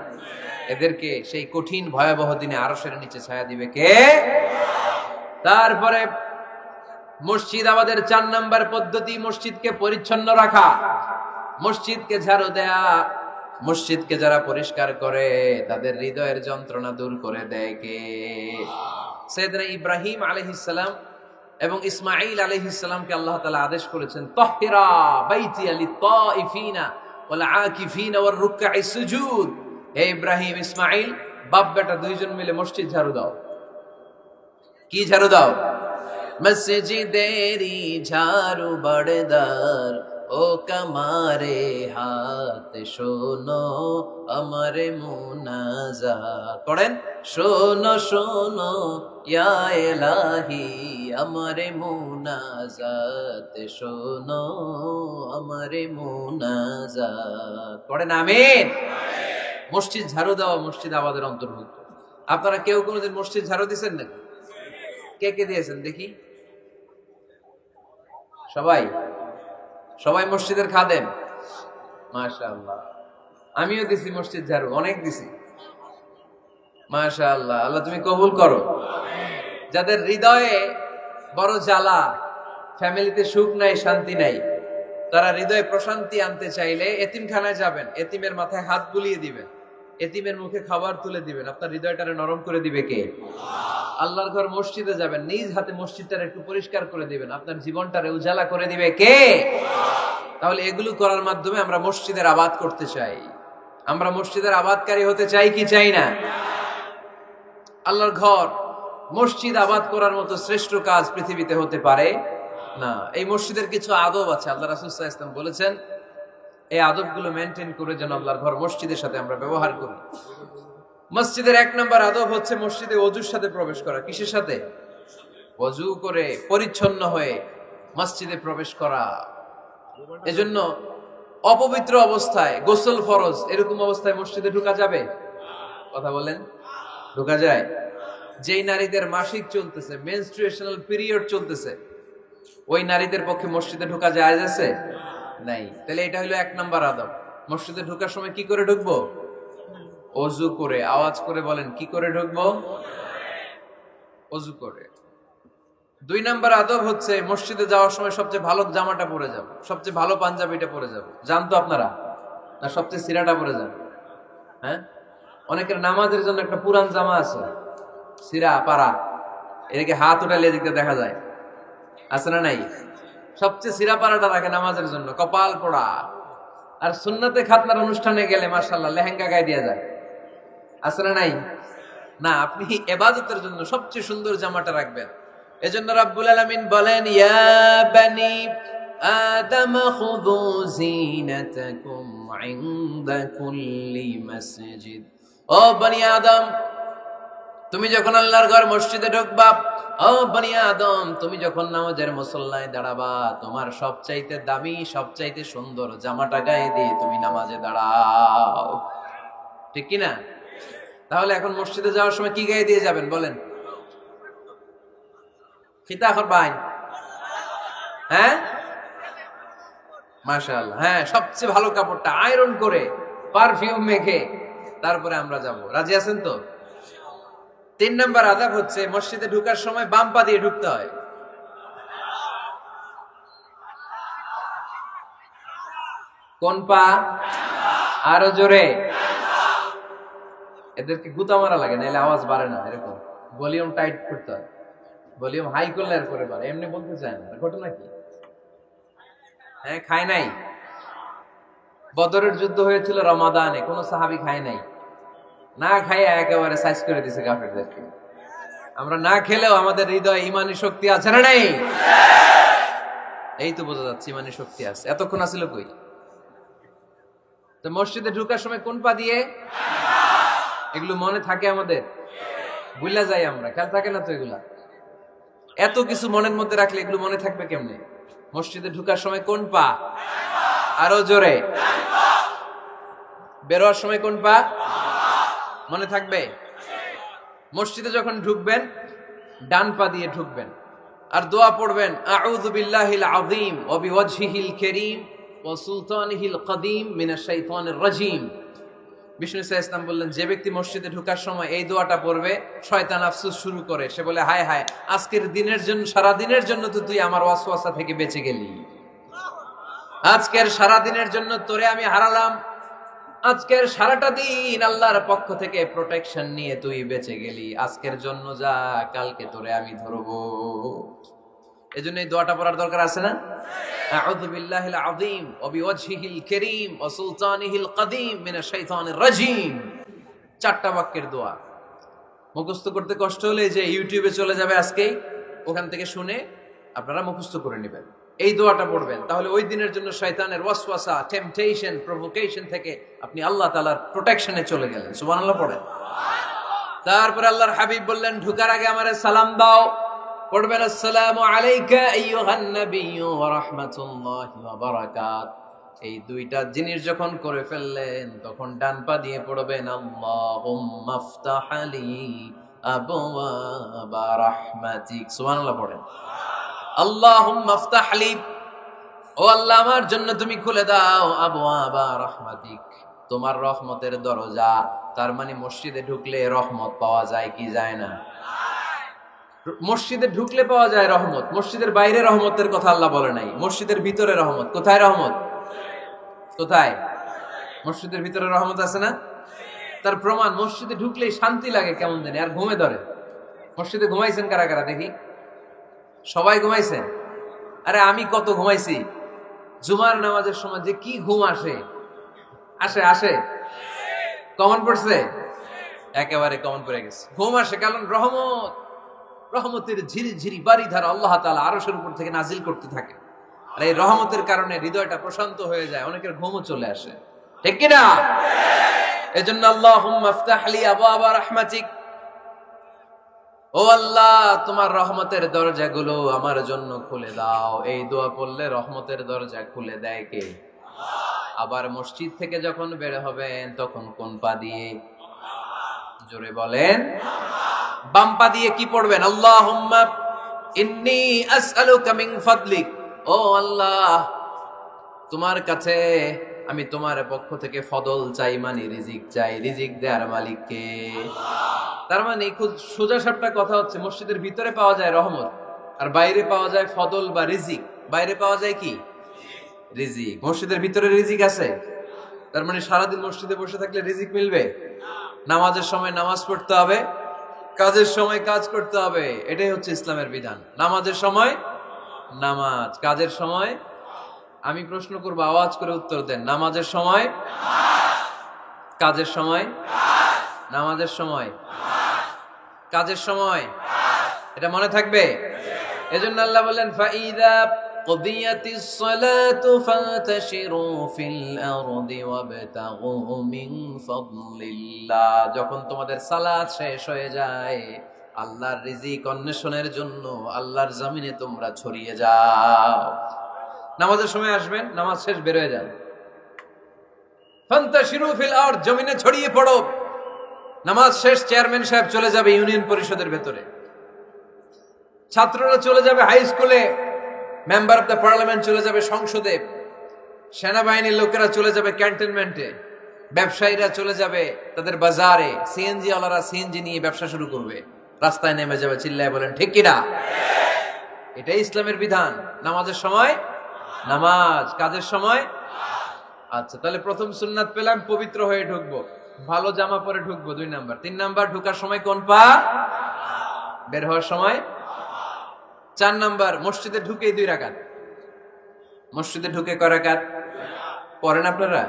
এদেরকে সেই কঠিন ভয়াবহ দিনে আরশের নিচে ছায়া দিবে কে? তারপরে মসজিদ আমাদের 4 নাম্বার পদ্ধতি, মসজিদকে পরিচ্ছন্ন রাখা, মসজিদকে ঝাড়ু দেয়া। মসজিদকে যারা পরিষ্কার করে তাদের হৃদয়ের যন্ত্রণা দূর করে দেয় কে? সাইয়েদনা ইব্রাহিম আলাইহিস সালাম এবং ইসমাঈল আলাইহিস সালামকে আল্লাহ তাআলা আদেশ করেছেন, তাহহিরা বাইতিয়া লিত-তাইফিনা ওয়াল আকিফিনা ওয়ার রুকআইস সুজুদ। হে ইব্রাহিম, ইসমাঈল, বাপ বেটা দুইজন মিলে মসজিদ ঝাড়ু দাও। কি ঝাড়ু দাও? মসজিদেরি ঝাড়ু বড়দার, ও কামারে হাত শোনো আমারে মুনাজাত। পড়েন, শোনো শোনো ইয়া ইলাহি আমারে মুনাজাত, শোনো আমারে মুনাজাত। পড়েন আমিন। মসজিদ ঝাড়ু দেওয়া মসজিদ আমাদের অন্তর্ভুক্ত। আপনারা কেউ কোনোদিন মসজিদ ঝাড়ু দিয়েছেন না? কে কে দিয়েছেন দেখি? সবাই? সবাই মসজিদের খাদেম? মাশাআল্লাহ। আমিও দিছি মসজিদ ঝাড়ু, অনেক দিছি। মাশাআল্লাহ, আল্লাহ তুমি কবুল করো। যাদের হৃদয়ে বড় জ্বালা, ফ্যামিলিতে সুখ নাই, শান্তি নাই, তারা হৃদয়ে প্রশান্তি আনতে চাইলে এতিমখানায় যাবেন, এতিমের মাথায় হাত বুলিয়ে দিবেন, এতিমের মুখে খাবার তুলে দিবেন। আপনার হৃদয়টারে নরম করে দিবে কে? আল্লাহর ঘর মসজিদে যাবেন, নিজ হাতে মসজিদটারে একটু পরিষ্কার করে দিবেন, আপনার জীবনটারে উজালা করে দিবে কে? তাহলে এগুলো করার মাধ্যমে আমরা মসজিদের আবাদ করতে চাই। আমরা মসজিদের আবাদকারী হতে চাই কি চাই না? আল্লাহর ঘর মসজিদ আবাদ করার মতো শ্রেষ্ঠ কাজ পৃথিবীতে হতে পারে না। এই মসজিদের কিছু আদব আছে, আল্লাহ রাসূল সাল্লাল্লাহু আলাইহি ওয়াসাল্লাম বলেছেন এই আদবগুলো মেনটেন করে যেন আল্লাহর ঘর মসজিদের সাথে আমরা ব্যবহার করি। মসজিদের 1 নম্বর আদব হচ্ছে মসজিদে ওযুর সাথে প্রবেশ করা। কিসের সাথে? ওযু করে পরিচ্ছন্ন হয়ে মসজিদে প্রবেশ করা। এজন্য অপবিত্র অবস্থায় গোসল ফরজ, এরকম অবস্থায় মসজিদে ঢোকা যাবে? কথা বলেন, ঢোকা যায়? যেই নারীদের মাসিক চলতেছে, মেনস্ট্রুয়েশনাল পিরিয়ড চলতেছে, ওই নারীদের পক্ষে মসজিদে ঢোকা জায়েজ আছে? নাই। তাহলে এটা হলো 1 নম্বর আদব। মসজিদে ঢোকার সময় কি করে ঢুকবো? ওযু করে। আওয়াজ করে বলেন, কি করে ঢুকবো? ওযু করে। 2 নম্বর আদব হচ্ছে মসজিদে যাওয়ার সময় সবচেয়ে ভালো জামাটা পরে যাব, সবচেয়ে ভালো পাঞ্জাবিটা পরে যাব। জানতো আপনারা? না সবচেয়ে সিরাটা পরে যান? হ্যাঁ, অনেকের নামাজের জন্য একটা পুরান জামা আছে, সিরা পাড়া, এদিকে হাত উঠালে এদিকে দেখা যায়, আছে না নাই? সবচেয়ে সিরা পাড়াটা রাখে নামাজের জন্য, কপাল পোড়া। আর সুন্নতে খাতনার অনুষ্ঠানে গেলে মাশাআল্লাহ লেহেঙ্গা গায়ে দিয়ে যায়, আছে না নাই? না, আপনি ইবাদতের জন্য সবচেয়ে সুন্দর জামাটা রাখবেন। এজন্য রাব্বুল আলামিন বলেন, ইয়া বানি আদম খুযু যিনাতাকুম ইনদা কুল্লি মসজিদ। ও বনি আদম, তুমি যখন আল্লাহর ঘর মসজিদে ঢুকবা, ও বনি আদম, তুমি যখন নামাজের মুসল্লায় দাঁড়াবা, তোমার সবচাইতে দামি, সবচাইতে সুন্দর জামাটা গায়ে দিয়ে তুমি নামাজে দাঁড়াও। ঠিক কি না? তাহলে এখন মসজিদে যাওয়ার সময় কি গায়ে দিয়ে যাবেন বলেন? খিতা করবাই? হ্যাঁ, মাশাআল্লাহ। হ্যাঁ, সবচেয়ে ভালো কাপড়টা আয়রন করে পারফিউম মেখে তারপরে আমরা যাব। রাজি আছেন তো? 3 নম্বর আদব হচ্ছে মসজিদে ঢোকার সময় বাম পা দিয়ে ঢুকতে হয়। কোন পা? আরো জোরে। এদেরকে গুতা মারা লাগে, নাহলে আওয়াজ বাড়ে না। এরকম ভলিউম টাইট করতে হয়, ভলিউম হাই করলে আর করে বাড়ে। এমনি বলতে চায় না। ঘটনা কি? হ্যাঁ, খায় নাই। বদরের যুদ্ধ হয়েছিল রমাদানে, কোন সাহাবী খায় নাই। না খাইয়ে একেবারে সাইজ করে দিছে কাফেরদেরকে। আমরা না খেলেও আমাদের হৃদয়ে ইমানি শক্তি আছে না নাই? এই তো বোঝা যাচ্ছে ইমানি শক্তি আছে। এতক্ষণ আছিল কই? তো মসজিদে ঢোকার সময় কোন পা দিয়ে? এগুলো মনে থাকে আমাদের? ভুলে যাই আমরা, খেয়াল থাকে না তো এগুলা। এত কিছু মনের মধ্যে রাখলে এগুলো মনে থাকবে কেমনে? মসজিদে ঢোকার সময় কোন পা? আরো জোরে। বেরোয়ার সময় কোন পা? মনে থাকবে? মসজিদে যখন ঢুকবেন ডান পা দিয়ে ঢুকবেন, আর দোয়া পড়বেন, আউযু বিল্লাহিল আযীম ওয়া বিওয়াজহিল কারীম ওয়া সুলতানিহিল কদীম মিনাশ শাইতানির রাজীম। বিষ্ণু ইসা ইসলাম বললেন, যে ব্যক্তি মসজিদে ঢোকার সময় এই দোয়াটা পড়বে, শয়তান আফসোস শুরু করে, সে বলে, হায় হায়, আজকের দিনের জন্য, সারা দিনের জন্য তো তুই আমার ওয়াসওয়াসা থেকে বেঁচে গেলি, আজকের সারা দিনের জন্য তোরে আমি হারালাম, আজকের সারাটা দিন আল্লাহর পক্ষ থেকে প্রোটেকশন নিয়ে তুই বেঁচে গেলি, আজকের জন্য যা, কালকে তোরে আমি ধরবো। এজন্য এই দোয়াটা পড়ার দরকার আছে না? আউযু বিল্লাহিল আযীম ওয়া বিওয়াজহিল কারীম ওয়া সুলতানিহিল কাদীম মিনাশ শাইতানির রাজীম। চারটা বাক্যের দোয়া। মুখস্থ করতে কষ্ট হলে যে ইউটিউবে চলে যাবে আজকেই, ওখান থেকে শুনে আপনারা মুখস্থ করে নেবেন, এই দোয়াটা পড়বেন, তাহলে ওই দিনের জন্য শয়তানের ওয়াসওয়াসা, টেম্পটেশন, প্রভোকেশন থেকে আপনি আল্লাহ তাআলার প্রোটেকশনে চলে গেলেন। সুবহানাল্লাহ পড়েন। তারপরে আল্লাহর হাবিব বললেন, ঢোকার আগে আমারে সালাম দাও। পড়বেন, আসসালামু আলাইকা আইয়ুহান নাবিয়্যু ওয়া রাহমাতুল্লাহি ওয়া বারাকাতুহু। এই দুইটা জিনিস যখন করে ফেললেন, তখন ডান পা দিয়ে পড়বেন, আল্লাহুম্মা আফতাহ লি আবওয়াবা রাহমাতিক। সুবহানাল্লাহ পড়েন। আল্লাহুম্মা আফতাহ লি, ও আল্লাহ আমার জন্য তুমি খুলে দাও, আবওয়াবা রাহমাতিক, তোমার রহমতের দরজা। তার মানে মসজিদে ঢুকলে রহমত পাওয়া যায় কি যায় না? মসজিদে ঢুকলে পাওয়া যায় রহমত, মসজিদের বাইরে রহমতের কথা আল্লাহ বলে নাই, মসজিদের ভিতরে রহমত। কোথায় রহমত? কোথায়? মসজিদের ভিতরে রহমত আছে না? তার প্রমাণ, মসজিদে ঢুকলেই শান্তি লাগে কেমন জানি, আর ঘুমে ধরে। মসজিদে ঘুমাইছেন কারা কারা দেখি? সবাই ঘুমাইছেন? আরে আমি কত ঘুমাইছি। জুমার নামাজের সময় যে কি ঘুম আসে, আসে আসে, কমন পড়ছে, একেবারে কমন পড়ে গেছে, ঘুম আসে। কারণ রহমত, রহমতের ঝিরি ঝিরি বাড়ি ধারা আল্লাহ তাআলা আরশের উপর থেকে নাজিল করতে থাকে, আর এই রহমতের কারণে হৃদয়টা প্রশান্ত হয়ে যায়, অনেকের ঘুমও চলে আসে, ঠিক কি না? এজন্য আল্লাহুম্মা আফতাহ লি আবওয়াবা রাহমাতিক, ও আল্লাহ তোমার রহমতের দরজাগুলো আমার জন্য খুলে দাও। এই দোয়া পড়লে রহমতের দরজা খুলে দেয় কে? আবার মসজিদ থেকে যখন বের হবেন, তখন কোন পা দিয়ে? জোরে বলেন। বাম পা দিয়ে কি পড়বেন? আল্লাহুম্মা ইন্নী আসআলুকা মিন ফাদলিক, ও আল্লাহ তোমার কাছে আমি তোমার পক্ষ থেকে ফদল চাই, মানে রিজিক চাই, রিজিক দেওয়ার মালিক কে? তার মানে খুব সোজা সাপটা কথা হচ্ছে, মসজিদের ভিতরে পাওয়া যায় রহমত, আর বাইরে পাওয়া যায় ফদল বা রিজিক। বাইরে পাওয়া যায় কি? রিজিক। মসজিদের ভিতরে রিজিক আছে, তার মানে সারাদিন মসজিদে বসে থাকলে রিজিক মিলবে? নামাজের সময় নামাজ পড়তে হবে, কাজের সময় কাজ করতে হবে, এটাই হচ্ছে ইসলামের বিধান। নামাজের সময় নামাজ, কাজের সময়। আমি প্রশ্ন করবো, আওয়াজ করে উত্তর দেন। নামাজের সময়, কাজের সময়, নামাজের সময়, কাজের সময়, এটা মনে থাকবে। এজন্য আল্লাহ বললেন, ফাইদা কুদিয়াতিস সালাতু ফান্তাশিরু ফিল আরদি ওয়াবতাগু মিন ফাদলিল্লাহ। যখন তোমাদের সালাত শেষ হয়ে যায়, আল্লাহর রিজিক অন্বেষণের জন্য আল্লাহর জমিনে তোমরা ছড়িয়ে যাও। নামাজের সময় আসবেন, নামাজ শেষ বের হয়ে যান, ফান্তাশিরু ফিল আরদ, জমিনে ছড়িয়ে পড়ো। নামাজ শেষ, চেয়ারম্যান সাহেব চলে যাবে ইউনিয়ন পরিষদের ভেতরে, ছাত্ররা চলে যাবে হাই স্কুলে, মেম্বার অফ দ্য পার্লামেন্ট চলে যাবে সংসদে, সেনাবাহিনীর লোকেরা চলে যাবে ক্যান্টনমেন্টে, ব্যবসায়ীরা চলে যাবে তাদের বাজারে, সিএনজি ওয়ালারা সিএনজি নিয়ে ব্যবসা শুরু করবে, রাস্তায় নেমে যাবে, চিল্লায় বলেন ঠিক কিনা? এটাই ইসলামের বিধান। নামাজের সময় নামাজ, কাজের সময়। আচ্ছা, তাহলে প্রথম সুন্নাত পেলাম, পবিত্র হয়ে ঢুকবো, ভালো জামা পরে ঢুকবো, 2 নাম্বার। 3 নাম্বার, ঢুকার সময় কোন পা, বের হওয়ার সময়। 4 নাম্বার, মসজিদে ঢুকেই 2 রাকাত। মসজিদে ঢুকে কয় রাকাত পড়েন আপনারা?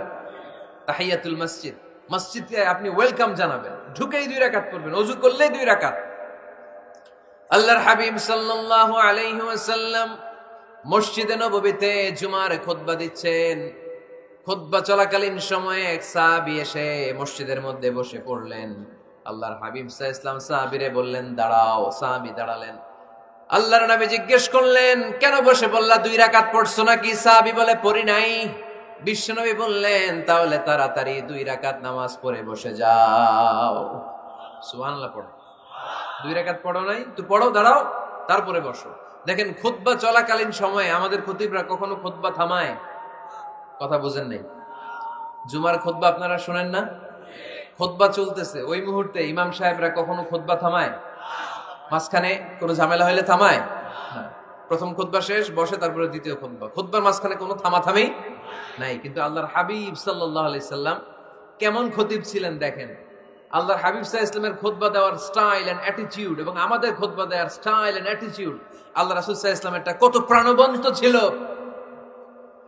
তাহিয়াতুল মসজিদ, মসজিদে আপনি ওয়েলকাম জানাবেন, ঢুকেই 2 রাকাত পড়বেন, ওযু করলেই 2 রাকাত। আল্লাহর হাবিব সাল্লাল্লাহু আলাইহি ওয়াসাল্লাম মসজিদে নববীতে জুমার খুতবা দিচ্ছেন। খুতবা চলাকালীন সময়ে এক সাহাবী এসে মসজিদের মধ্যে বসে পড়লেন। আল্লাহর হাবিব সাল্লাল্লাহু আলাইহি ওয়াসাল্লাম সাহাবীরে বললেন, দাঁড়াও। সাহাবী দাঁড়ালেন। আল্লাহর নবী জিজ্ঞেস করলেন, কেন বসে বললা? 2 রাকাত পড়ছো নাকি? সাহাবী বলে, পড়ি নাই। বিশ্বনবী বললেন, তাহলে তাড়াতাড়ি 2 রাকাত নামাজ পড়ে বসে যাও। সুবহানাল্লাহ পড়ো। 2 রাকাত পড়ো নাই তো পড়ো, দাঁড়াও, তারপরে বসো। দেখেন, খুতবা চলাকালীন সময়ে আমাদের খতিবরা কখনো খুতবা থামায়? কথা বুঝেন নাই? জুমার খুতবা আপনারা শুনেন না? খুতবা চলতেছে, ওই মুহূর্তে ইমাম সাহেবরা কখনো খুতবা থামায়? মাঝখানে কোনো ঝামেলা হইলে থামায় না। প্রথম খুতবা শেষ, বসে, তারপরে দ্বিতীয় খুতবা। খুতবার মাঝখানে কোনো থামাথামি নাই। কিন্তু আল্লাহর হাবিব সাল্লাল্লাহু আলাইহি সাল্লাম কেমন খতিব ছিলেন দেখেন। আল্লাহর হাবিব সাল্লাল্লাহু আলাইহি সাল্লামের খুতবা দেওয়ার স্টাইল এন্ড অ্যাটিটিউড এবং আমাদের খুতবা দেওয়ার স্টাইল এন্ড অ্যাটিটিউড, আল্লাহ রাসূল সাল্লাল্লাহু আলাইহি সাল্লামেরটা কত প্রাণবন্ত ছিল।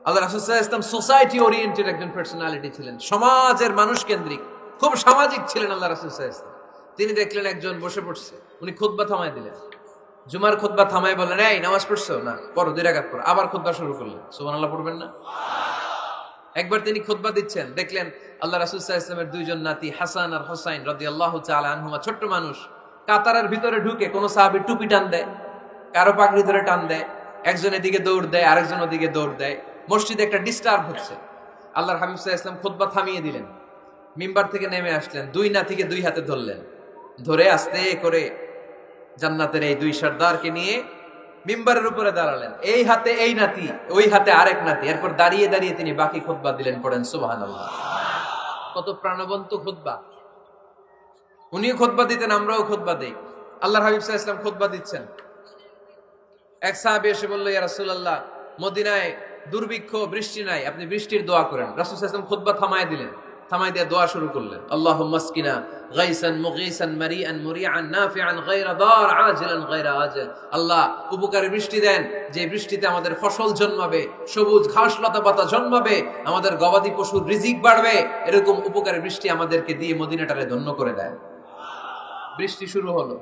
আল্লাহ রাসূল সাল্লাল্লাহু আলাইহি সাল্লাম সোসাইটি ওরিয়েন্টেড একজন পার্সোনালিটি ছিলেন, সমাজের মানুষ কেন্দ্রিক, খুব সামাজিক ছিলেন আল্লাহ রাসূল সাল্লাল্লাহু আলাইহি সাল্লাম। তিনি দেখলেন একজন বসে পড়ছে, উনি খুতবা থামায় দিলেন। জুমার খুতবা থামায় বললেন, এই নামাজ পড়ছো না, পড়ো 2 রাকাত পড়ো। আবার খুতবা শুরু করলেন। সুবহানাল্লাহ পড়বেন না? একবার তিনি খুতবা দিচ্ছেন, দেখলেন আল্লাহ রাসূল সাল্লাল্লাহু আলাইহি ওয়াসাল্লামের 2 জন নাতি হাসান আর হুসাইন রাদিয়াল্লাহু তাআলা আনহুমা, ছোট্ট মানুষ, কাতারের ভিতরে ঢুকে কোন সাহাবী টুপি টান দেয়, কারো পাগড়ি ধরে টান দেয়, একজন এদিকে দৌড় দেয়, আরেকজন ওদিকে দৌড় দেয়। মসজিদে একটা ডিস্টার্ব হচ্ছে। আল্লাহর হাবিব সাল্লাল্লাহু আলাইহি ওয়াসাল্লাম খুতবা থামিয়ে দিলেন, মিম্বার থেকে নেমে আসলেন, 2 নাতিকে 2 হাতে ধরলেন, ধরে আস্তে করে জান্নাতের এই 2 সর্দারকে নিয়ে মিম্বারের উপরে দাঁড়ালেন। এই হাতে এই নাতি, ওই হাতে আরেক নাতি। এরপর দাঁড়িয়ে দাঁড়িয়ে তিনি বাকি খুতবা দিলেন। পড়েন সুবহানাল্লাহ। কত প্রাণবন্ত খুতবা। উনিও খুতবা দিতেন, আমরাও খুতবা দেই। আল্লাহর হাবিব সাল্লাল্লাহু আলাইহি ওয়াসাল্লাম খুতবা দিচ্ছেন, এক সাহাবী এসে বলল, ইয়া রাসূলুল্লাহ, মদিনায় দুর্ভিক্ষ, বৃষ্টি নাই, আপনি বৃষ্টির দোয়া করেন। রাসূল সাল্লাল্লাহু আলাইহি ওয়াসাল্লাম খুতবা থামায় দিলেন, থামাই দিয়ে দোয়া শুরু করলেন, আল্লাহুম্মা আসকিনা গাইসান মুগীসান মারিআন মুরিআন নাফিআন গায়রা দার আজিলান গায়রা আজল। আল্লাহ, উপকারী বৃষ্টি দেন, যে বৃষ্টিতে আমাদের ফসল জন্মাবে, সবুজ ঘাস লতা পাতা জন্মাবে, আমাদের গবাদি পশুর রিজিক বাড়বে। এরকম উপকারী বৃষ্টি আমাদেরকে দিয়ে মদিনাটারে ধন্য করে দেয়। বৃষ্টি শুরু হলো,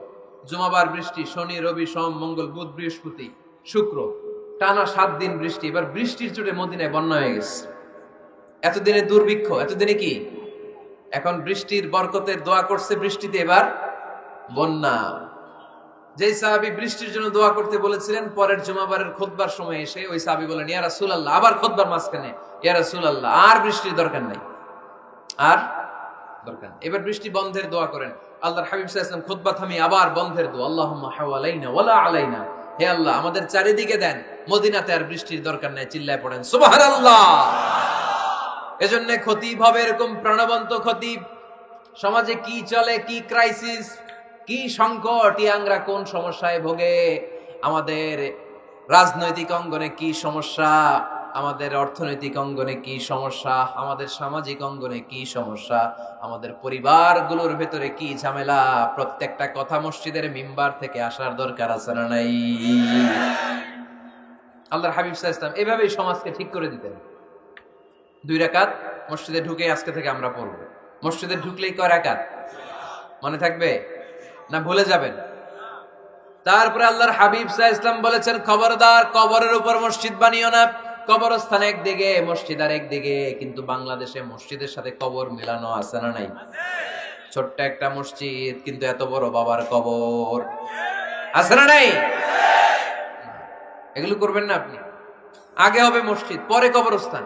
জুমাবার বৃষ্টি, শনি রবি সোম মঙ্গল বুধ বৃহস্পতি শুক্র, টানা 7 দিন বৃষ্টি। এবার বৃষ্টির চোটে মদিনায় বন্যা হয়ে গেছে। এতদিনে দুর্ভিক্ষ, এতদিনে কি? এখন বৃষ্টির বরকতের দোয়া করছে, বৃষ্টিতে এবার বন্যা। যেই সাহাবী বৃষ্টির জন্য দোয়া করতে বলেছিলেন, পরের জুমাবারের খুতবার সময় এসে ওই সাহাবী বলেন, ইয়া রাসূলুল্লাহ, আবার খুতবার মাঝখানে, ইয়া রাসূলুল্লাহ, আর বৃষ্টির দরকার নাই, আর দরকার নেই, এবার বৃষ্টি বন্ধের দোয়া করেন। আল্লাহর হাবিব সাল্লাল্লাহু আলাইহি ওয়াসাল্লাম খুতবা থামিয়ে আবার বন্ধের দোয়া, আল্লাহুম্মা হাওয়ালাইনা ওয়ালা আলাইনা, হে আল্লাহ আমাদের চারিদিকে দেন, মদিনাতে আর বৃষ্টির দরকার নাই। চিল্লায় পড়েন সুবহানাল্লাহ। এজন্য খতিব হবে এরকম প্রাণবন্ত খতিব। সমাজে কি চলে, কি ক্রাইসিস, কি সংকট, ইয়াংরা কোন সমস্যায় ভোগে, আমাদের রাজনৈতিক অঙ্গনে কি সমস্যা, আমাদের অর্থনৈতিক অঙ্গনে কি সমস্যা, আমাদের সামাজিক অঙ্গনে কি সমস্যা, আমাদের পরিবারগুলোর ভেতরে কি ঝামেলা, প্রত্যেকটা কথা মসজিদের মিম্বার থেকে আসার দরকার আছে না নাই? আল্লাহর হাবিব সাল্লাল্লাহু আলাইহি ওয়াসাল্লাম এভাবেই সমাজকে ঠিক করে দিতেন। 2 রাকাত মসজিদে ঢুকে আজকে থেকে আমরা পড়ব। মসজিদে ঢুকলেই কয় রাকাত মনে থাকবে না ভুলে যাবেন? তারপরে আল্লাহর হাবিব সাল্লাল্লাহু আলাইহি ওয়াসাল্লাম বলেছেন, খবরদার কবরের উপর মসজিদ বানিও না। কবরস্থান একদিকে, মসজিদ আর একদিকে। কিন্তু বাংলাদেশে মসজিদের সাথে কবর মিলানো আছে না নাই? ছোট্ট একটা মসজিদ, কিন্তু এত বড় বাবার কবর আছে না নাই? এগুলো করবেন না আপনি। আগে হবে মসজিদ, পরে কবরস্থান।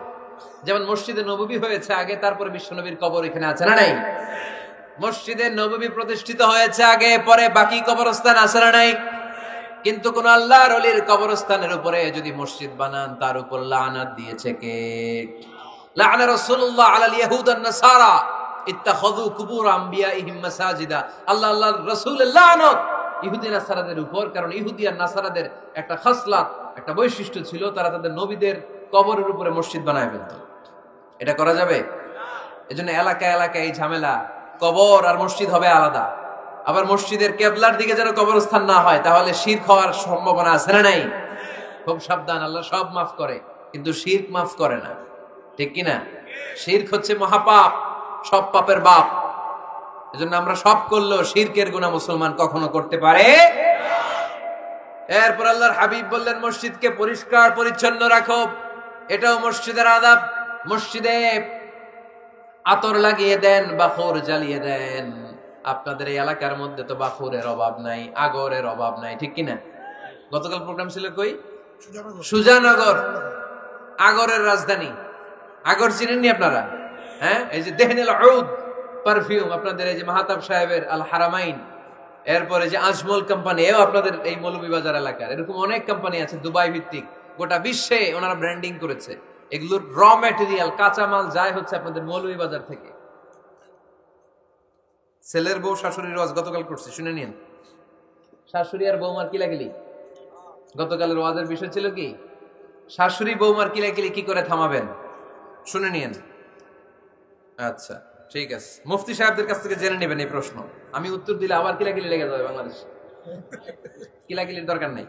যেমন মসজিদে নববী হয়েছে আগে, তারপরে বিশ্বনবীর কবর এখানে আছে না নাই? মসজিদে নববী প্রতিষ্ঠিত হয়েছে আগে, পরে বাকি কবরস্থান আছে না নাই? কিন্তু কোন আল্লাহর ওলির কবরস্থানের উপরে যদি মসজিদ বানান, তার উপর লানাত দিয়েছে কে? লাআনা রাসূলুল্লাহ আলাল ইয়াহুদ ওয়ান নাসারা ইত্তাখাযু কুবুর আমবিয়াইহিম মাসাজিদা। আল্লাহর রাসূলের লানত ইহুদি নাসারাদের উপর, কারণ ইহুদি আর নাসারাদের একটা খাসলাত, একটা বৈশিষ্ট্য ছিল, তারা তাদের নবীদের কবরের উপরে মসজিদ বানায় ফেলত। এটা করা যাবে? এজন্য এলাকায় এলাকায় এই ঝামেলা, কবর আর মসজিদ হবে আলাদা। আবার মসজিদের কেবলার দিকে যেন কবরস্থান না হয়, তাহলে শিরক হওয়ার সম্ভাবনা আছে না নাই? খুব সাবধান। আল্লাহ সব মাফ করে, কিন্তু শিরক মাফ করে না, ঠিক কি না? শিরক হচ্ছে মহাপাপ, সব পাপের বাপ। এজন্য আমরা সব করলেও শিরকের গুনাহ মুসলমান কখনো করতে পারে। এরপর আল্লাহর হাবিব বললেন, মসজিদকে পরিষ্কার পরিচ্ছন্ন রাখো, এটাও মসজিদের আদাব। মসজিদে আতর লাগিয়ে দেন, বাখর জ্বালিয়ে দেন। আপনাদের এই এলাকার মধ্যে তো বাখুরের অভাব নাই, আগরের অভাব নাই, ঠিক কিনা? গতকাল প্রোগ্রাম ছিল কই? সুজানগর, আগরের রাজধানী। আগর চিনেননি আপনারা? হ্যাঁ, এই যে দেহনেল উদ পারফিউম, আপনাদের এই যে মাহতাব সাহেবের আল হারামাইন, এরপরে যে আজমল কোম্পানি, এও আপনাদের এই মৌলভীবাজার এলাকার। এরকম অনেক কোম্পানি আছে দুবাই ভিত্তিক, গোটা বিশ্বে ওনারা ব্র্যান্ডিং করেছে। এগুলোর র ম্যাটেরিয়াল, কাঁচামাল যায় হচ্ছে আপনাদের মৌলভীবাজার থেকে। ছেলের বউ শাশুড়ির ওয়াজ গতকাল করছে, শুনে নিন। শাশুড়ি আর বৌমার কিলাকিলি, গতকালের ওয়াজের বিষয় ছিল কি? শাশুড়ি বৌমার কিলাকিলি কি করে থামাবেন, শুনে নিন। আচ্ছা ঠিক আছে, মুফতি সাহেবদের কাছ থেকে জেনে নেবেন এই প্রশ্ন। আমি উত্তর দিলে আবার কিলাকিলি লেগে যাবে বাংলাদেশ, কিলাকিলির দরকার নেই।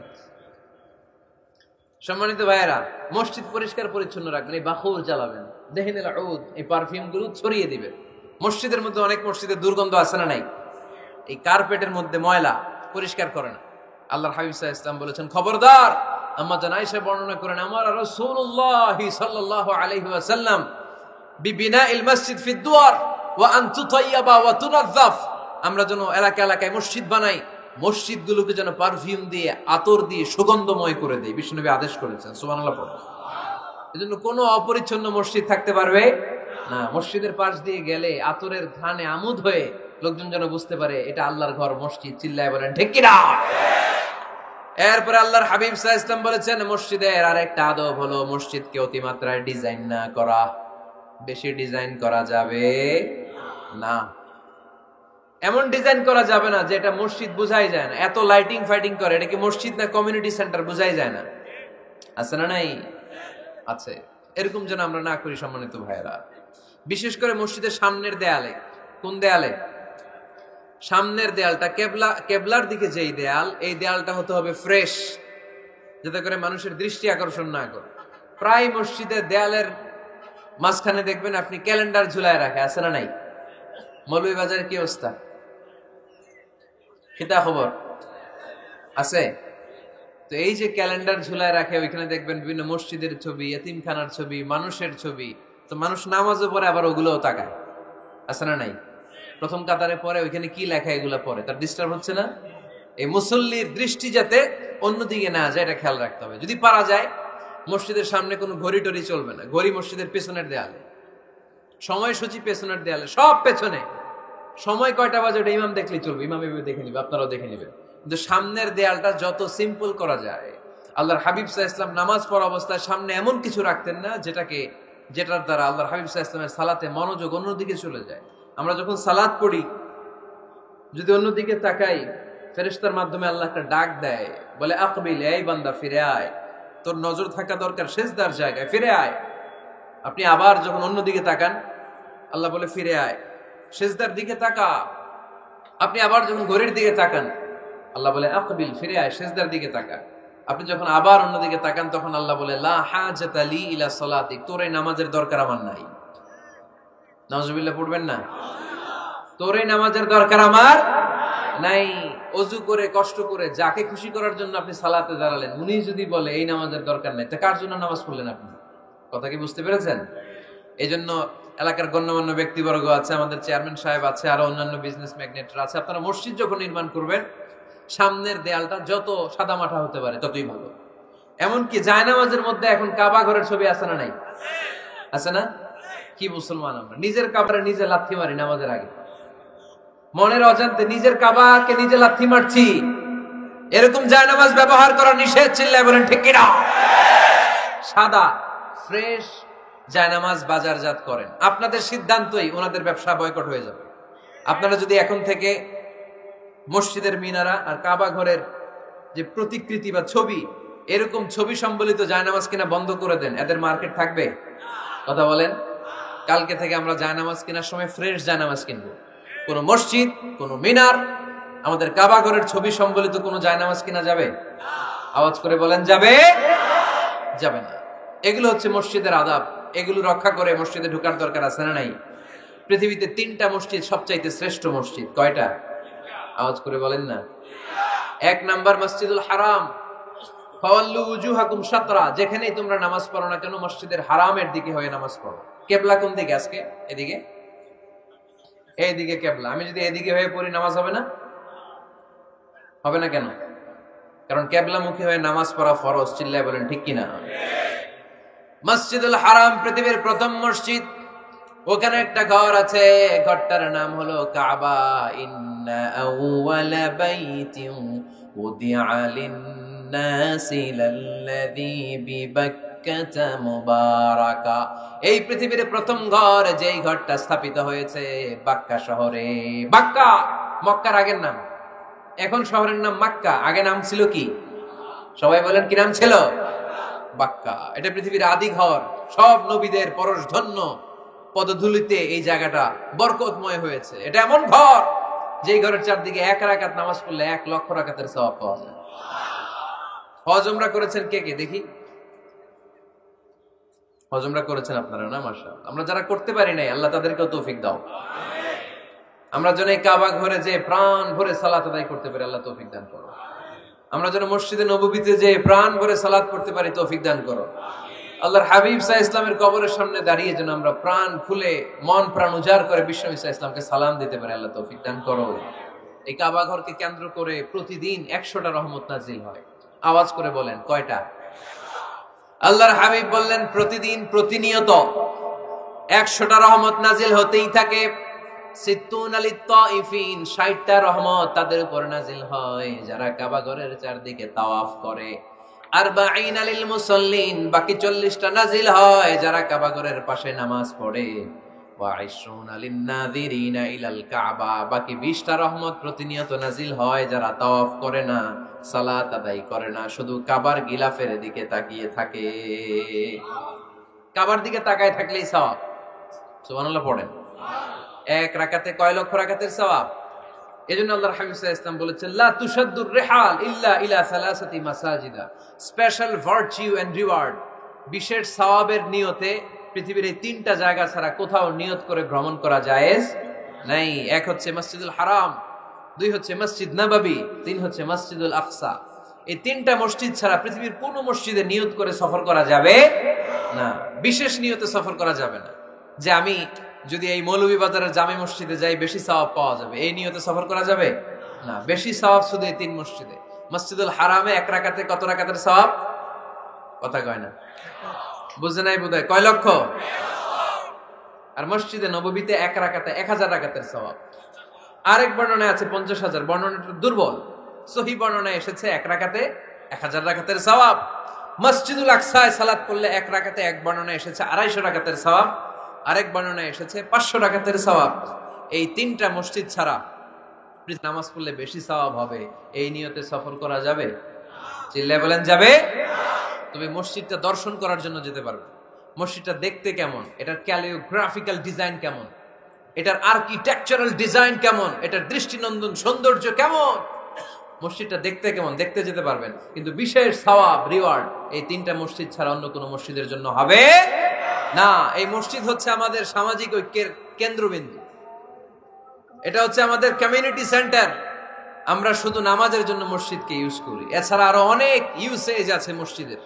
সম্মানিত ভাইয়েরা, মসজিদ পরিষ্কার পরিচ্ছন্ন রাখবেন, এই বাখুর জ্বালাবেন, দেহিনেল উদ, এই পারফিউম গুলো ছড়িয়ে দিবেন। মসজিদের মধ্যে অনেক মসজিদে দুর্গন্ধ আছে না নাই? এই কার্পেটের মধ্যে ময়লা, পরিষ্কার করে না। আল্লাহর হাবিব সাল্লাল্লাহু আলাইহি ওয়াসাল্লাম বলেছেন, খবরদার। আম্মা জান আয়েশা বর্ণনা করেন, আমার রাসূলুল্লাহ সাল্লাল্লাহু আলাইহি ওয়াসাল্লাম বিবিনাইল মসজিদ ফি দুয়ার ওয়া আন তুতাইয়াবা ওয়া তুনাযাফ, আমরা যেন এলাকা এলাকায় মসজিদ বানাই, মসজিদগুলোকে যেন পারফিউম দিয়ে, আতর দিয়ে সুগন্ধময় করে দেয়। বিশ্বনবী আদেশ করেছেন, সুবহানাল্লাহ পড়ুন। এজন্য কোনো অপরিচ্ছন্ন মসজিদ থাকতে পারবে না। মসজিদের পাশ দিয়ে গেলে আতরের ঘ্রাণে আমোদ হয়ে লোকজন যেন বুঝতে পারে এটা আল্লাহর ঘর, মসজিদ। চিল্লায় বলেন ঠিক কি না? এরপরে আল্লাহর হাবিব সাল্লাল্লাহু আলাইহি ওয়াসাল্লাম বলেছেন, মসজিদের আরেকটা আদব হলো মসজিদকে অতিমাত্রায় ডিজাইন না করা। বেশি ডিজাইন করা যাবে না। এমন ডিজাইন করা যাবে না যেটা মসজিদ বোঝাই যায় না। এত লাইটিং ফাইটিং করে, এটা কি মসজিদ না কমিউনিটি সেন্টার বোঝাই যায় না। আছে না নাই? আছে। এরকম যেন আমরা না করি সম্মানিত ভাইয়েরা। বিশেষ করে মসজিদের সামনের দেয়ালে। কোন দেয়ালে? সামনের দেয়ালটা, কেবলার দিকে যেই দেয়াল, এই দেয়ালটা হতে হবে ফ্রেশ, যাতে করে মানুষের দৃষ্টি আকর্ষণ না করে। প্রায় মসজিদের দেয়ালের মাঝখানে দেখবেন আপনি ক্যালেন্ডার ঝুলায় রাখে, আছে না নাই? মৌলভীবাজারের কি অবস্থা? খিতা খবর আছে? তো এই যে ক্যালেন্ডার ঝুলায় রাখে, ওইখানে দেখবেন বিভিন্ন মসজিদের ছবি, এতিমখানার ছবি, মানুষের ছবি। তো মানুষ নামাজও পড়ে, আবার ওগুলোও তাকায়, আছে না নাই? প্রথম কাতারে পরে ওইখানে কি লেখা, এগুলো পরে, তার ডিস্টার্ব হচ্ছে না? এই মুসল্লির দৃষ্টি যাতে অন্যদিকে না যায়, এটা খেয়াল রাখতে হবে। যদি পারা যায়, মসজিদের সামনে কোনো ঘড়ি টড়ি চলবে না। ঘড়ি মসজিদের পেছনের দেয়ালে, সময়সূচি পেছনের দেয়ালে, সব পেছনে। সময় কয়টা বাজে ওটা ইমাম দেখলেই চলবে, ইমাম এভাবে দেখে নিবে, আপনারাও দেখে নিবেন। কিন্তু সামনের দেয়ালটা যত সিম্পল করা যায়। আল্লাহর হাবিব সাল্লাল্লাহু আলাইহি ওয়াসাল্লাম নামাজ পড়া অবস্থায় সামনে এমন কিছু রাখতেন না যেটার দ্বারা আল্লাহর হাবিব সাল্লাল্লাহু আলাইহি ওয়াসাল্লামের সালাতে মনোযোগ অন্যদিকে চলে যায়। আমরা যখন সালাত পড়ি, যদি অন্যদিকে তাকাই, ফেরেশতার মাধ্যমে আল্লাহ একটা ডাক দেয়, বলে আকবিল, এই বান্দা ফিরে আয়, তোর নজর থাকা দরকার সিজদার জায়গায়, ফিরে আয়। আপনি আবার যখন অন্যদিকে তাকান, আল্লাহ বলে ফিরে আয়, সিজদার দিকে তাকা। আপনি আবার যখন ঘড়ির দিকে তাকান, আল্লাহ বলে আকবিল, ফিরে আয়, সিজদার দিকে তাকা। আপনি যখন আবার অন্যদিকে তাকান, তখন আল্লাহ বলে লা হাজাতা লি ইলা সালাতিক, তোর এই নামাজের দরকার আমার নাই। নাউজুবিল্লাহ পড়বেন না? তোর এই নামাজের দরকার আমার নাই। অজু করে কষ্ট করে যাকে খুশি করার জন্য আপনি সালাতে দাঁড়ালেন, উনি যদি বলে এই নামাজের দরকার নাই, তা কার জন্য নামাজ পড়লেন আপনি? কথা কি বুঝতে পেরেছেন? এই জন্য এলাকার গণ্যমান্য ব্যক্তিবর্গ আছে, আমাদের চেয়ারম্যান সাহেব আছে, আরো অন্যান্য বিজনেস ম্যাগনেটরা আছে, আপনারা মসজিদ যখন নির্মাণ করবেন, সামনের দেয়ালটা যত সাদামাটা হতে পারে ততই ভালো। এমনকি জায়নামাজের মধ্যে এখন কাবা ঘরের ছবি আছে না নাই? আছে না? কি মুসলমান আমরা, নিজের কাবারে নিজে লাথি মারি নামাজের আগে, মনের অজান্তে নিজের কাবাকে নিজে লাথি মারছি। এরকম জায়নামাজ ব্যবহার করা নিষেধ। চিল্লায় বলেন ঠিক কি না? সাদা ফ্রেশ জায়নামাজ বাজারজাত করেন, আপনাদের সিদ্ধান্তই ওনাদের ব্যবসা বয়কট হয়ে যাবে। আপনারা যদি এখন থেকে মসজিদের মিনারা আর কাবা ঘরের যে প্রতিকৃতি বা ছবি, এরকম ছবি সম্বলিত জায়নামাজ কিনা বন্ধ করে দেন, এদের মার্কেট থাকবে? কথা বলেন। কালকে থেকে আমরা জায়নামাজ কেনার সময় ফ্রেশ জায়নামাজ কিনবো। কোন মসজিদ, কোন মিনার, আমাদের কাবা ঘরের ছবি সম্বলিত কোন জায়নামাজ কিনা যাবে? আওয়াজ করে বলেন, যাবে? যাবে না। এগুলো হচ্ছে মসজিদের আদাব, এগুলো রক্ষা করে মসজিদে ঢোকার দরকার আছে না নাই? পৃথিবীতে 3টা মসজিদ সবচাইতে শ্রেষ্ঠ মসজিদ। কয়টা? আওয়াজ করে বলেন না। 1 নাম্বার মসজিদুল হারাম, ফাওয়াল্লু উজুহাকুম শাতরা, যেখানেই তোমরা নামাজ পড়ো না কেন মসজিদের হারামের দিকে হয়ে নামাজ পড়ো। কিবলা কোন দিকে আজকে? এদিকে, এইদিকে কিবলা। আমি যদি এদিকে হয়ে পড়ি, নামাজ হবে না? হবে না কেন? কারণ কিবলামুখী হয়ে নামাজ পড়া ফরজ। চিল্লায় বলেন ঠিক কিনা? মসজিদুল হারাম পৃথিবীর প্রথম মসজিদ। ওখানে একটা ঘর আছে, ঘরটার নাম হলো কাবা। ইন্না আউওয়ালা বাইতিন উদিআ লিন-নাসি লাল্লাযী বিবাক্কাতা বিবাক্কাতা মুবারাকা। এই পৃথিবীর প্রথম ঘর যেই ঘরটা স্থাপিত হয়েছে বাক্কা শহরে। বাক্কা মক্কার আগের নাম, এখন শহরের নাম মক্কা, আগে নাম ছিল কি? সবাই বলেন কি নাম ছিল? বাক্কা। এটা পৃথিবীর আদি ঘর, সব নবীদের পরশধন্য পদধূলিতে এই জায়গাটা বরকতময় হয়েছে। এটা এমন ঘর যেই ঘরের চারদিকে 1 রাকাত নামাজ পড়লে 1 লক্ষ রাকাতের সওয়াব পাওয়া যায়। হজ উমরা করেছেন কে কে দেখি? হজ উমরা করেছেন আপনারা না? মাশাআল্লাহ। আমরা যারা করতে পারি নাই আল্লাহ তাদেরকেও তৌফিক দাও। আমরা যেন এই কাবা ঘরে যে প্রাণ ভরে সালাত আদায় করতে পারি, আল্লাহ তৌফিক দান করো। আমরা যেন মসজিদে নববীতে যে প্রাণ ভরে সালাত করতে পারি, তৌফিক দান করো। আল্লাহর হাবিব সাল্লাল্লাহু আলাইহি ইসলামের কবরের সামনে দাঁড়িয়ে যেন আমরা প্রাণ খুলে মন প্রাণ উজাড় করে বিশ্বনবী সাল্লাল্লাহু আলাইহি ইসলামকে সালাম দিতে পারি, আল্লাহ তৌফিক দান করো। এই কাবা ঘরকে কেন্দ্র করে প্রতিদিন 100টা রহমত নাজিল হয়। আওয়াজ করে বলেন কয়টা? আল্লাহর হাবিব বললেন প্রতিদিন প্রতিনিয়ত 100টা রহমত নাজিল হতেই থাকে। 60টা রহমত তাদের উপর নাজিল হয় যারা কাবা ঘরের চারদিকে তাওয়াফ করে। 40 লিল মুসাল্লিন, বাকি 40টা নাজিল হয় যারা কাবা ঘরের পাশে নামাজ পড়ে। ওয়া 20 লিন নাযিরিনা ইলাল কাবা, বাকি 20টা রহমত প্রতিনিয়ত নাজিল হয় যারা তাওয়াফ করে না, সালাত আদায় করে না, শুধু কাবার গিলাফের দিকে তাকিয়ে থাকে। কাবার দিকে তাকায় থাকলেই সওয়াব। সুবহানাল্লাহ পড়েন। 1 রাকাতে কয় লক্ষ রাকাতের সওয়াব। এজন্য আল্লাহর হাবিব সাল্লাল্লাহু আলাইহি ওয়াসাল্লাম বলেছেন লা তুশাদ্দুর রিহাল ইল্লা ইলা সালাসাতি মাসাজিদা, স্পেশাল ভার্চু এন্ড রিওয়ার্ড, বিশেষ সওয়াবের নিয়তে পৃথিবীর এই 3টা জায়গা ছাড়া কোথাও নিয়ত করে ভ্রমণ করা জায়েজ নাই। 1 হচ্ছে মসজিদুল হারাম, 2 হচ্ছে মসজিদ নববী, 3 হচ্ছে মসজিদুল আকসা। এই 3টা মসজিদ ছাড়া পৃথিবীর কোনো মসজিদে নিয়ত করে সফর করা যাবে না। বিশেষ নিয়তে সফর করা যাবে না যে আমি যদি এই মৌলভীবাজারের জামে মসজিদে যাই বেশি সওয়াব পাওয়া যাবে, এই নিয়তে সফর করা যাবে না। বেশি সওয়াব শুধু এই 3 মসজিদে। মসজিদুল হারামে 1 রাকাতে কত রাকাতের সওয়াব? কথা কয় না, বুঝে নাই বোধহয়। কয় লক্ষ? আর মসজিদে নববীতে 1 রাকাতে 1000 রাকাতের সওয়াব। আরেক বর্ণনায় আছে 50,000, বর্ণনাটা দুর্বল। সহিহ বর্ণনায় এসেছে 1 রাকাতে 1000 রাকাতের সওয়াব। মসজিদুল আকসায় সালাত করলে 1 রাকাতে, এক বর্ণনায় এসেছে 250 রাকাতের সওয়াব, আরেক বর্ণনায় এসেছে 500 রাকাতের সওয়াব। এই 3টা মসজিদ ছাড়া নামাজ পড়লে বেশি সওয়াব হবে, এই নিয়তে সফর করা যাবে? চিল্লায় বলেন যাবে। তুমি মসজিদটা দর্শন করার জন্য যেতে পারবে। মসজিদটা দেখতে কেমন, এটার ক্যালিওগ্রাফিক্যাল ডিজাইন কেমন, এটার আর্কিটেকচারাল ডিজাইন কেমন, এটার দৃষ্টিনন্দন সৌন্দর্য কেমন, মসজিদটা দেখতে কেমন, দেখতে যেতে পারবেন। কিন্তু বিশেষ সওয়াব রিওয়ার্ড এই 3টা মসজিদ ছাড়া অন্য কোনো মসজিদের জন্য হবে না। এই মসজিদ হচ্ছে আমাদের সামাজিক ঐক্যের কেন্দ্রবিন্দু, এটা হচ্ছে আমাদের কমিউনিটি সেন্টার। আমরা শুধু নামাজের জন্য মসজিদকে ইউজ করি, এছাড়া আরো অনেক ইউসেজ আছে মসজিদের।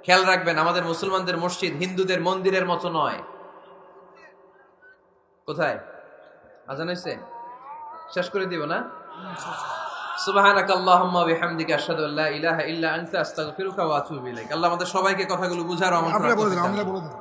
খেয়াল রাখবেন, আমাদের মুসলমানদের মসজিদ হিন্দুদের মন্দিরের মতো নয়। কোথায় আজান হইছে? শেষ করে দিব না? সুবহানাকাল্লাহুম্মা ওয়া বিহামদিকা আশহাদু আল্লা ইলাহা ইল্লা আনতা আস্তাগফিরুকা ওয়া আতুবু ইলাইক। আল্লাহ আমাদের সবাইকে কথাগুলো বুঝার আমল করার তৌফিক দান করুন।